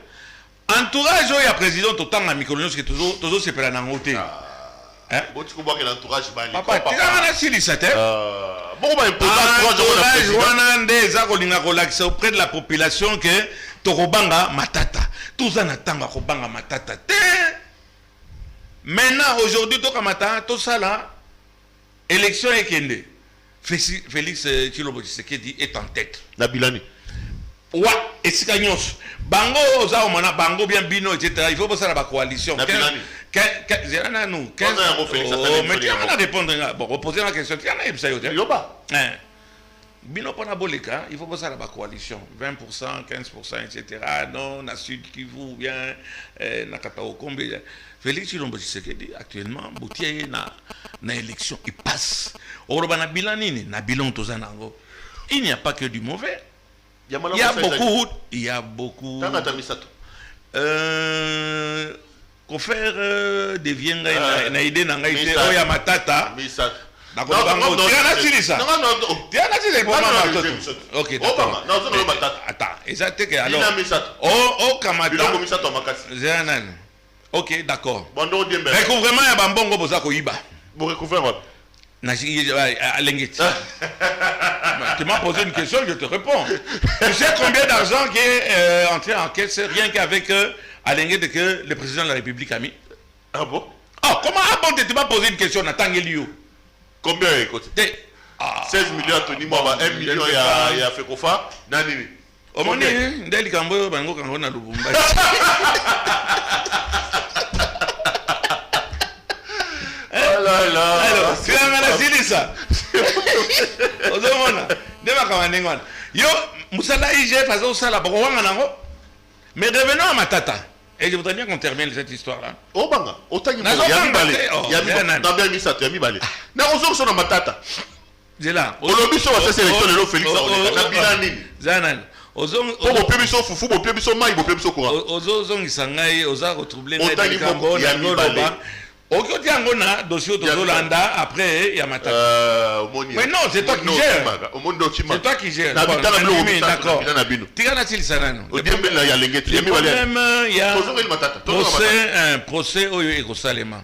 entourage ya président totanga mikolo que toujours se pela na ngote. Hein? Bon tu comprends que l'entourage bali. Papa, tu as sili ça te. Bon bah entourage wana ndeza kolinga kolakisa auprès de la population que Torobanga Matata. Tout ça n'attend Robanga Matata. Maintenant, aujourd'hui, Tokamata, tout ça là, élection est kende. Félix Tshilombo Tshisekedi est en tête. Nabilani. Ouais, et c'est Kanyos. Bango, Ozaomana, Bango, bien Bino, etc. Il faut passer à la coalition. Nabilani. Nous, 15 ans. Mais tu vas répondre. Bon, reposer la question. Tu en as Yoba. Bino Panaboleka, il faut passer à la coalition. 20%, 15%, etc. Non, na Sud Kivu, bien, na Kataokombe. Félix Tshilombo Tshisekedi, actuellement, Boutier na élection, il passe. Orobana Bilanini, na Bilan Tozanango. Il n'y a pas que du mauvais. Il y a beaucoup. Qu'on faire des viens na idée na ngaïté oya matata. Non, ok, d'accord. Attends, exact que alors. Oh, Kamata. Ok, d'accord. Recouvrement ya bambongo boza ko iba. Vous recouvrez à Lenguet. Tu m'as posé une question, je te réponds. Tu sais combien d'argent qui est entré en caisse rien qu'avec Alenguet que le président de la République a mis? Ah bon? Ah, comment tu m'as posé une question, Nathan Eliou? Combien écoute? 16 millions, Tony Mwaba, 1 million, il y a fait Kofa. Nanini. Au moins, Ndeli Kambo, Bango Kango na Lubumba. Alors, tu as mal à ça. Yo, Moussala IG faisait aussi la mais revenons à Matata. Et je voudrais bien qu'on termine cette histoire-là. Oh, banga, autant il y a mis ça, il y a mis balé. Non, on sort sur Matata. C'est là. On l'a mis sur la sélection de Félix. On a Bilani. Zanan. Pour pied son foufou, pour pied son maï, pour pied son courant. Ozong Sangai, Oza retroublé. Autant il y a mis balé. Ok, tu as un dossier de Rolanda, après, il y a Matata. Mais non, c'est toi qui gères. C'est toi qui gères. D'accord. Tu as la Silsanano. Il y a un procès au Yerusalem.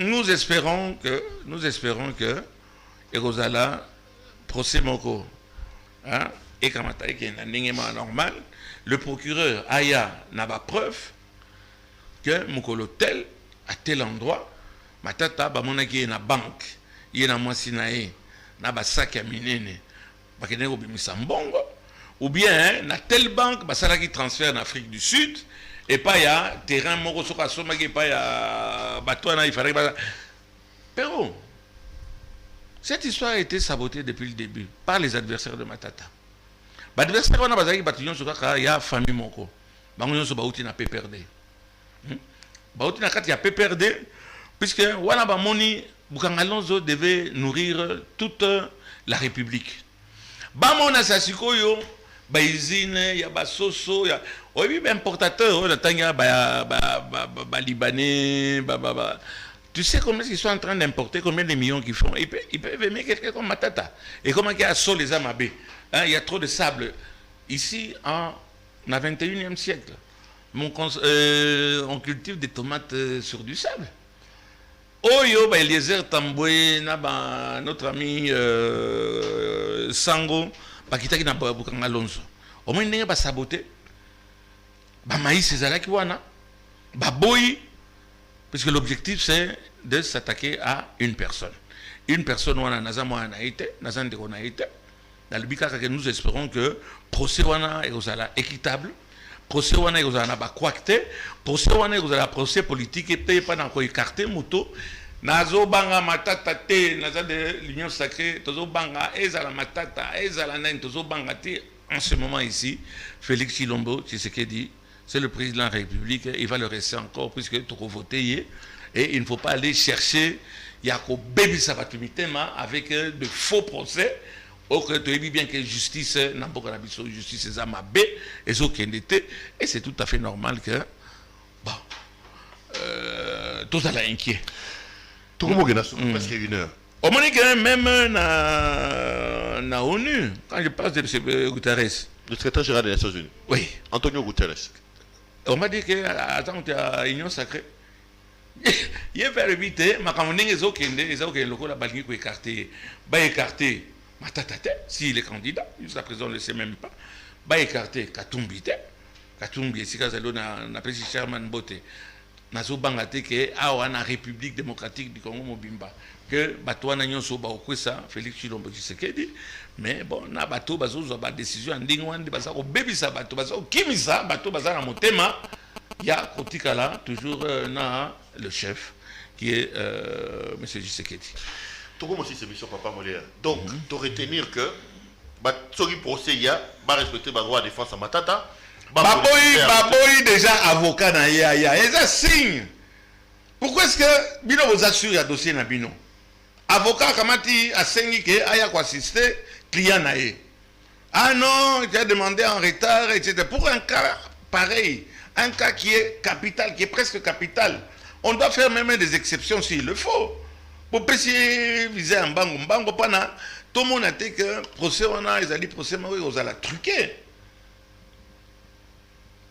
Nous espérons que Yerusala, procès Moko, et Kamata, qui est un normal, le procureur Aya n'a pas preuve que Mokolo tel, à tel endroit, Matata, Bamonaki est na banque, il est na Mwasinae, na basak ya minene, bakene obimisa mbongo, ou bien, na telle banque, basala qui transfère en Afrique du Sud, et pas ya terrain moko soka somaki, pas ya batouana, il fallait pas. Pero, cette histoire a été sabotée depuis le début par les adversaires de Matata. L'adversaire, on a basaki bataillon sur il y a famille moko, bangon so bauti na PPRD. Bauti na kati ya PPRD, puisque wana bamoni Bukangalonzo devait nourrir toute la République. Bamona sasikoyo, baizine, ya basoso, ya oui, importateur, on attend ya libanais, tu sais combien ils sont en train d'importer, combien de millions qu'ils font. Ils peuvent aimer quelqu'un comme Matata. Et comment il y a sol les amabés. Il y a trop de sable. Ici, en 21e siècle, on cultive des tomates sur du sable. Oyo, Eliezer Tamboué, notre ami Sango, Bakitaki na Bukangalonzo. Au moins, il n'y a pas saboté. Maïs, c'est ça qui wana. Baboy, parce que l'objectif, c'est de s'attaquer à une personne. Une personne, wana, nazamo anaïte, nazande onaïte. Dans le but que nous espérons que le procès est équitable, le procès est coacté, le procès est procès politique et pas dans écarté moto. Nazo banga matata te, naza de l'union sacrée, tozo banga ezala matata, ezala nain, tozo banga te. En ce moment ici, Félix Chilombo, c'est ce qu'il dit, c'est le président de la République, il va le rester encore puisque tu as voté et il ne faut pas aller chercher Yako Baby Sabatumitema avec de faux procès. Tu dis bien que justice n'a pas la justice est amabé et c'est tout à fait normal que bon tout ça l'a inquiet. Tout le monde est presque une heure. Au moins même na ONU quand je parle de Guterres, le secrétaire général des Nations Unies. Oui. Antonio Guterres. On m'a dit que attends tu as union sacrée. Il est vers éviter ma campagne les autres la balle qui écarté, ba écarté. Matata, s'il est candidat, jusqu'à présent on ne le sait même pas, va écarter Katumbi, si Kazalo n'a pas si Sherman Bote, Nazo Bangate, qui est à la République démocratique du Congo Mobimba, que Batouana Nyonso Baokwesa, Félix Chilombo Tshisekedi, mais bon, na bateau, bazo, ba décision, en dingwan, de bazo, bébisa, bateau, bazo, kimisa, bateau, baza, na motema, il y a Kotikala, toujours na le chef, qui est M. Tshisekedi. Tout aussi c'est mission Papa Molière. Donc, tu retenir que ce procès il y a, va respecter le droit de défense à Matata. Baboy déjà avocat dans Yaya. Et ça signe. Pourquoi est-ce que Bino vous assure le dossier na Bino? Avocat Kamati a signé que Aya quoi assister client naé. Ah non, il a demandé en retard, etc. Pour un cas pareil, un cas qui est capital, qui est presque capital, on doit faire même des exceptions s'il le faut. Pour essayer viser un bango pana, tout le monde a dit que le procès, on a dit procès, on a la truqué.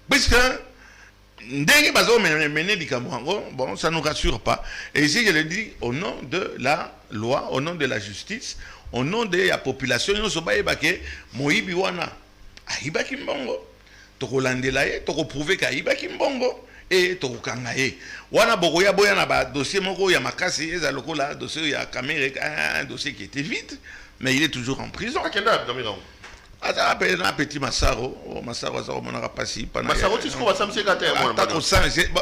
Parce que, bon, ça ne nous rassure pas. Et ici, je le dis au nom de la loi, au nom de la justice, au nom de la population, nous sommes Moïbi wana, Aïba Kimbongo, Tokolandelaye, Tokoprouvé qu'Aïba Kimbongo. Et Tokangaye. Wana Bogoya Boya ba dossier Moko ya Makasi, Ezalokola, dossier ya Kamere, un dossier qui était vide, mais il est toujours en prison. À quelle date, Damiran? Un petit Massaro, Massaro, on n'aura pas si. Massaro, tu sais qu'on va s'amuser quand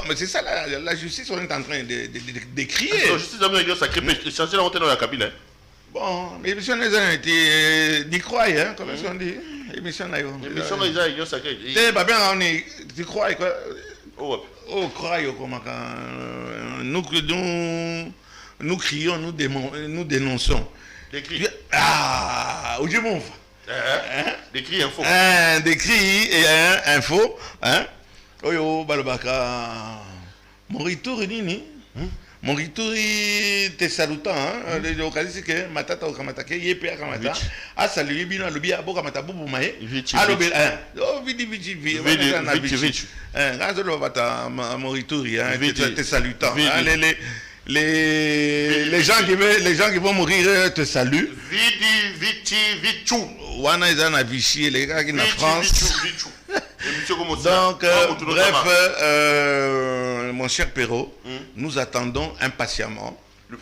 mais c'est ça, la justice, on est en train de crier. La justice, ça crée, changer la montée dans la cabine. Bon, l'émission a été d'y croire, hein, comme on dit. L'émission a été sacrée. Tu crois quoi? Oh, croyez comment nous crions, nous dénonçons. Des cris. Ah, où je m'en des cris info. Des cris et info. Hein? Oyo, Balobaka. Morituri nini? Morituri te salutant, hein? Le occasion que matata okamata ke yepe akamata. A salué bino lobi aboka mata bubu mae. Allo bel oh vidi. Gazo lo bata Morituri hein, te salutant. Les gens qui vont mourir te saluent. Vichu. Wana izana Vichy les gars qui en France. Donc, bref, mon cher Perrault, nous attendons impatiemment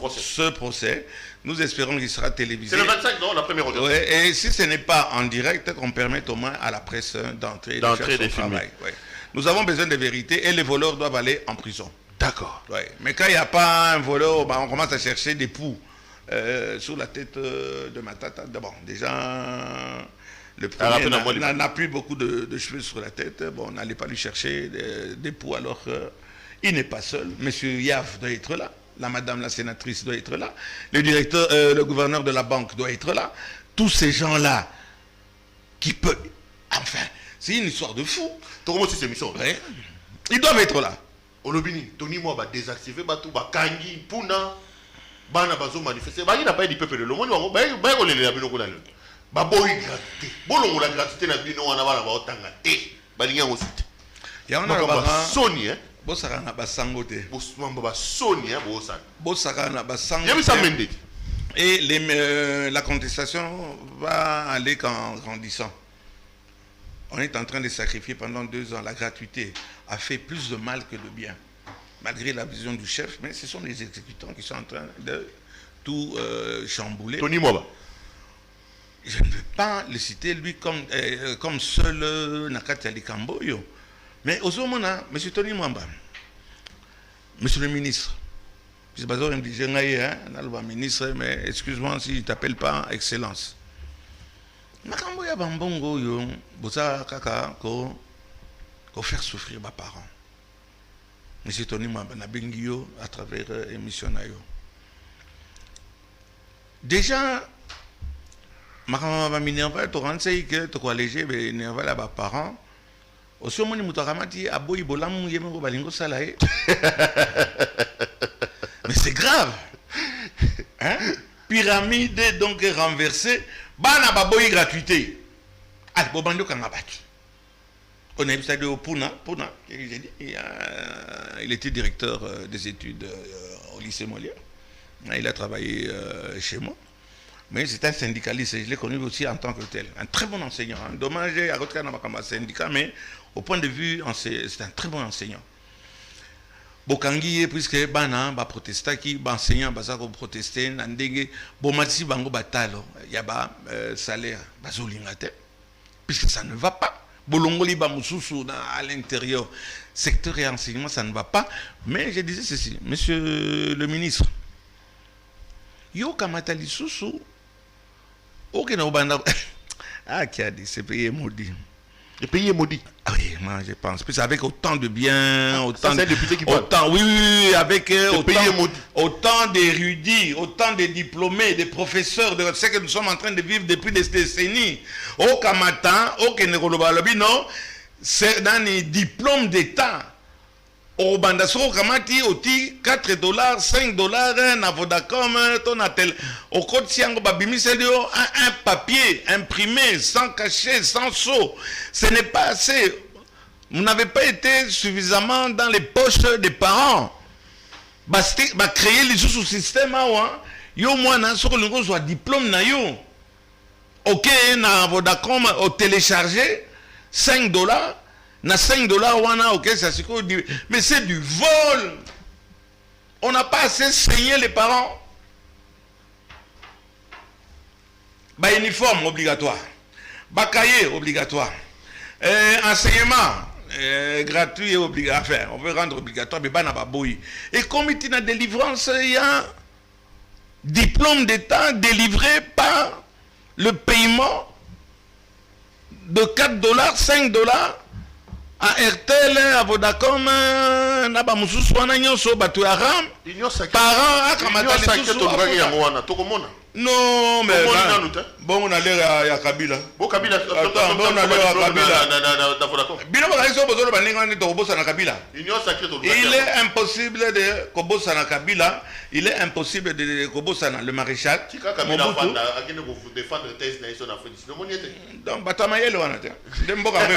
ce procès. Nous espérons qu'il sera télévisé. C'est le 25, non, la première audience. Ouais, et si ce n'est pas en direct, qu'on permette au moins à la presse d'entrer et de faire son travail. Ouais. Nous avons besoin de vérité et les voleurs doivent aller en prison. D'accord. Ouais. Mais quand il n'y a pas un voleur, bah, on commence à chercher des poux sur la tête de Matata. Bon, déjà... Le premier n'a plus beaucoup de cheveux sur la tête. Bon, on n'allait pas lui chercher des poux alors qu'il n'est pas seul. Monsieur Yav doit être là. La madame, la sénatrice doit être là. Le directeur, le gouverneur de la banque doit être là. Tous ces gens-là qui peuvent... Enfin, c'est une histoire de fou. Ouais. Ils doivent être là. Olobini, Tony Moi va désactiver Batou, Kangi, Puna, Bana Bazo manifester. Il n'a pas dit peuple de l'homme. Baboy gratuité. Bolongo la gratuité na bino wana bana ba otanga te. Balinga ngosite. Ya on a ba soni hein. Bosaka na ba sango te. Bosmamba ba soni hein bosaka. Bosaka na ba sango. Ya bisa mende. Et la contestation va aller en grandissant. On est en train de sacrifier pendant 2 ans. La gratuité a fait plus de mal que de bien. Malgré la vision du chef, mais ce sont les exécutants qui sont en train de tout chambouler. Tony Mwaba. Je ne veux pas le citer lui comme seul Nakati Alikamboyo. Mais au Zomona, M. Tony Mwamba, monsieur le ministre, je ne sais pas si je dis ministre, mais excuse-moi si je ne t'appelle pas Excellence. Nakamboya Bambongo, yo, boza kaka ko faire souffrir mes parents. M. Tony Mwamba na bengio à travers émission nayo. Déjà, ma minerva to rensei que to colléger be nerva là ba parents aussi au moni mutaramati aboyi bolamu yemo balingo salae. Mais c'est grave. Hein? Pyramide donc renversée, bana baboyi gratuité. Ah bobando kanga batu. On a vu ça de Puna, j'ai dit, il était directeur des études au lycée Molière. Il a travaillé chez moi. Mais c'est un syndicaliste, je l'ai connu aussi en tant que tel. Un très bon enseignant. Hein. Dommage, il y a un syndicat, mais au point de vue, c'est un très bon enseignant. Bokangi, puisque Bana, protestant, qui enseignant, Bazako protesté, Nandenge, Bomati Bango Batalo, il y a salaire, Bazolingate, puisque ça ne va pas. Bolongoli Bamususu à l'intérieur, secteur et enseignement, ça ne va pas. Mais je disais ceci, monsieur le ministre, Yo Kamatali Susu, ok, non, ah, qui a dit, c'est payé maudit. Le pays est maudit. Ah oui, moi je pense. Puis avec autant de biens, autant de députés qui parlent. Oui, avec autant d'érudits, autant de diplômés, de professeurs, de ce que nous sommes en train de vivre depuis des décennies. Au Kamata, au Kenerolobalobi, non, c'est dans les diplômes d'État. Au Bandasoro Kamati, oti $4, $5, na Vodacom, ton attel. Au Côte Siango Babimi, c'est un papier imprimé, sans cachet, sans sceau. Ce n'est pas assez. Vous n'avez pas été suffisamment dans les poches des parents. Bah créer les sous-systèmes, yo moi na sur le soit diplôme na yo. Ok, na Vodacom, au télécharger $5. Na $5, wana, ok, ça c'est quoi? Mais c'est du vol. On n'a pas assez saigné les parents. Bah, uniforme obligatoire. Bah, cahier obligatoire. Enseignement gratuit et obligatoire. Enfin, on veut rendre obligatoire, mais bah, n'a pas boui. Et comité de délivrance, il y a diplôme d'État délivré par le paiement de $4, $5. À RTL, à Vodacom, Naba Moussous, Nanyonso, Batu Aram, parents, Non, mais bon, on a l'air à Kabila. Bon, Kabila, attends, bon, on a l'air à Kabila. Bino Bakaïso, besoin de Baningani de Robosa na Kabila. Il est impossible de Kobosa na Kabila. Il est impossible de Kobosa na le maréchal. Donc, Batamayele, on a dit. Demboka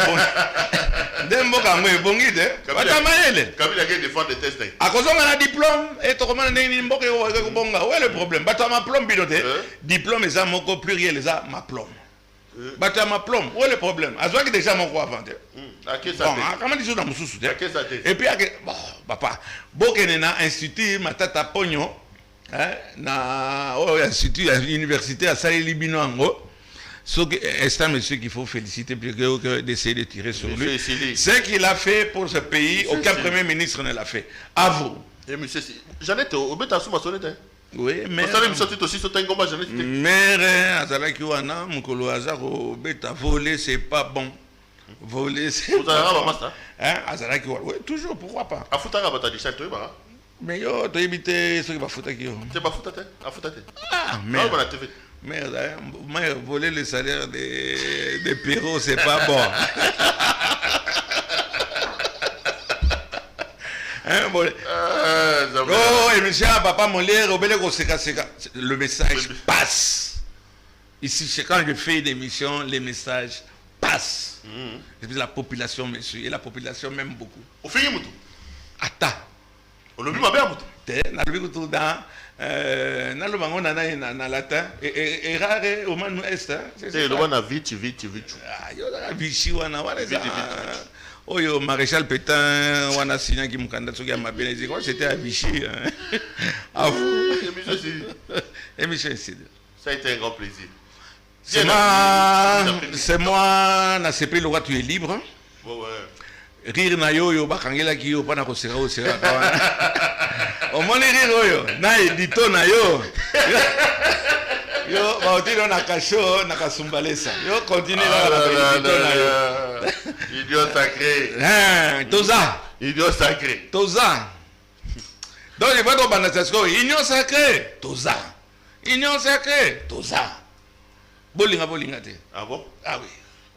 Mwe Bongide. Batamayele. Kabila qui défend des tests. À cause on a un diplôme, et tout le monde a un Mboka. Où est le problème? Batama plomb bidoté. Diplôme, les âmes, encore pluriel, les âmes, ma plomb. Batama plomb, où est le problème? À ce que déjà mon quoi avant. Comment dis-tu dans mon sous? Et puis, bon, papa, Bokenena Institut, ma tata Pogno, na institut, université à Salé Libinoango. C'est un monsieur qu'il faut féliciter plutôt que d'essayer de tirer sur lui. Ce qu'il a fait pour ce pays, aucun premier ministre ne l'a fait. À vous. Et monsieur, Jeannette, au béta sous ma sonnette. Oui, mais. Mère, Azalaki Wana, Mukolo Azaro, Beta, voler, c'est pas bon. Voler, c'est. Vous avez un master? Hein, Azalaki Wana. Oui, toujours, pourquoi pas? A Foutara, Bata du Château, mais yo, tu as évité ce qui va foutre qui. C'est pas foutre, à foutre. Ah, merde, moi, voler le salaire des Perrault, c'est pas bon. Hein, bon. Oh, et monsieur, papa Molière, le message passe. Ici, quand je fais des émissions, les messages passent. La population me suit et la population m'aime beaucoup. Au fait, il attends. On l'a vu ma belle. Dans le bango na latin et rare au manu est. C'est le wana vite. Ah, yo la Vichy wana za. Oyo maréchal Pétain wana signé qui mukanda soki ya mabele quoi c'était à Vichy. Ah vous. Émission ici. Ça a été un grand plaisir. C'est moi na CP le roi tu es libre. Ouais. Rire na yo bakangela ki yo pana ko sera au moins rire yo na edito na yo yo ba otino na kasho na kasumbalesa yo continue na edito na yo idiot sacré idiot sacré toza donc il va dans banasasco union sacré toza bolinga te. Ah bon? Ah oui.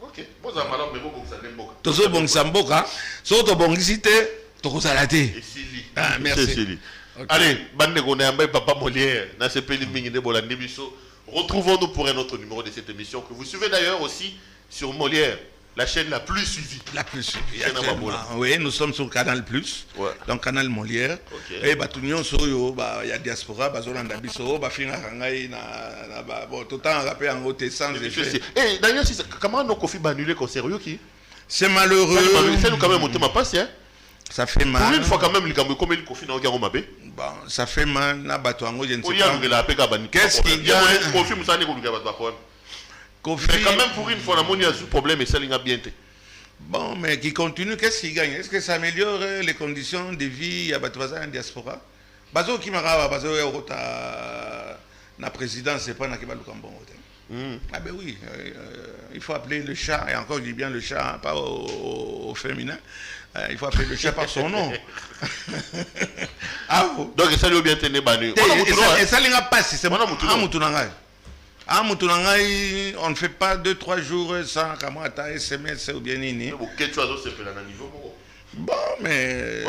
Ok. Bon, ça va, mais beaucoup ça n'aime pas. Tozo bon samboka, soto bongisite, toko salate. Ah merci. Allez, bande konamba papa Molière, na CP Mingi de Bolande Bisso. Retrouvons-nous pour un autre numéro de cette émission que vous suivez d'ailleurs aussi sur Molière, la chaîne la plus suivie. La plus suivie. Oui, nous sommes sur Canal Plus. Ouais. Donc Canal Molière. Et Batunion Soyo, il y a diaspora, Bazolanda Bisso, Bafina Rangai na bon tout temps rappelé en haute sans effet. Et d'ailleurs comment nos Kofi annulé concert qui? C'est malheureux. Ça nous quand même monter ma passe hein. Ça fait mal. Pour une fois quand même les Gamou comme il Kofi dans Garo Mabé. Bon, ça fait mal na Batuango je ne sais pas. Qu'est-ce qu'il y a Kofi Moussani ko luka Batuango. Mais quand même pour une fois, il y a ce problème et ça n'a bien été. Bon, mais qui continue, qu'est-ce qu'il gagne? Est-ce que ça améliore les conditions de vie à Batouaza en diaspora? Bazo qui m'a dit que la présidence, c'est pas dans le Cambon. Ah ben oui, il faut appeler le chat, et encore je dis bien le chat, pas au féminin. Il faut appeler le chat par son nom. Ah, donc ça lui a bien tenu Banu. Et ça n'a pas passé, c'est mon Moutounanga. Ah, on ne fait pas 2-3 jours sans Kamata, SMS ou bien Nini. Bon, mais.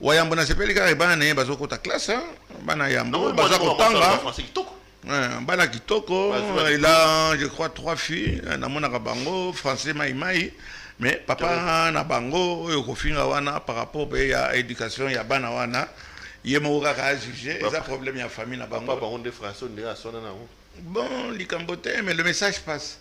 Wayambo na sepeli ka ebana ne bazoko ta classe hein. Bana yambo bazako tanga. Bana kitoko, il a je crois 3 filles, na mona bango français maïmaï. Mais papa na bango oyo kofinga wana par rapport à éducation ya bana wana. Yemo ka juger, ça problème ya famille na bango. Papa on de français on est sona na. Bon, l'icamboté, mais le message passe.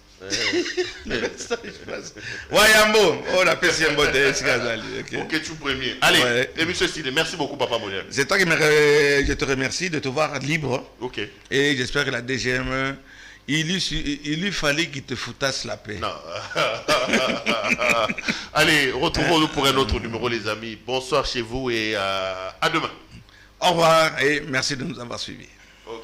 Le message passe. Wayambo, oh la PCM beauté, c'est Gazali. Ok, tu premier. Allez, ouais. Et monsieur Style, merci beaucoup, Papa Molière. C'est toi qui je te remercie de te voir libre. Ok. Et j'espère que la DGM, il lui fallait qu'il te foutasse la paix. Non. Allez, retrouvons-nous pour un autre numéro, les amis. Bonsoir chez vous et à demain. Au revoir et merci de nous avoir suivis. Ok.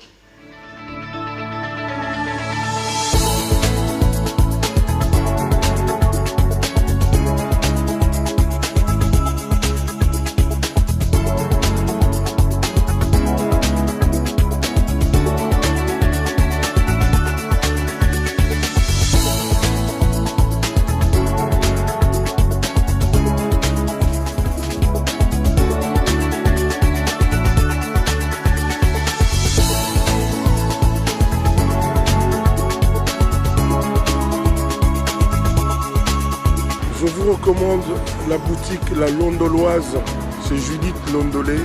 Je vous recommande la boutique La Londoloise, c'est Judith Londolé.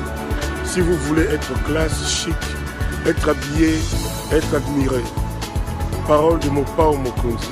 Si vous voulez être classe, chic, être habillé, être admiré. Parole de Mopao Mokonzi.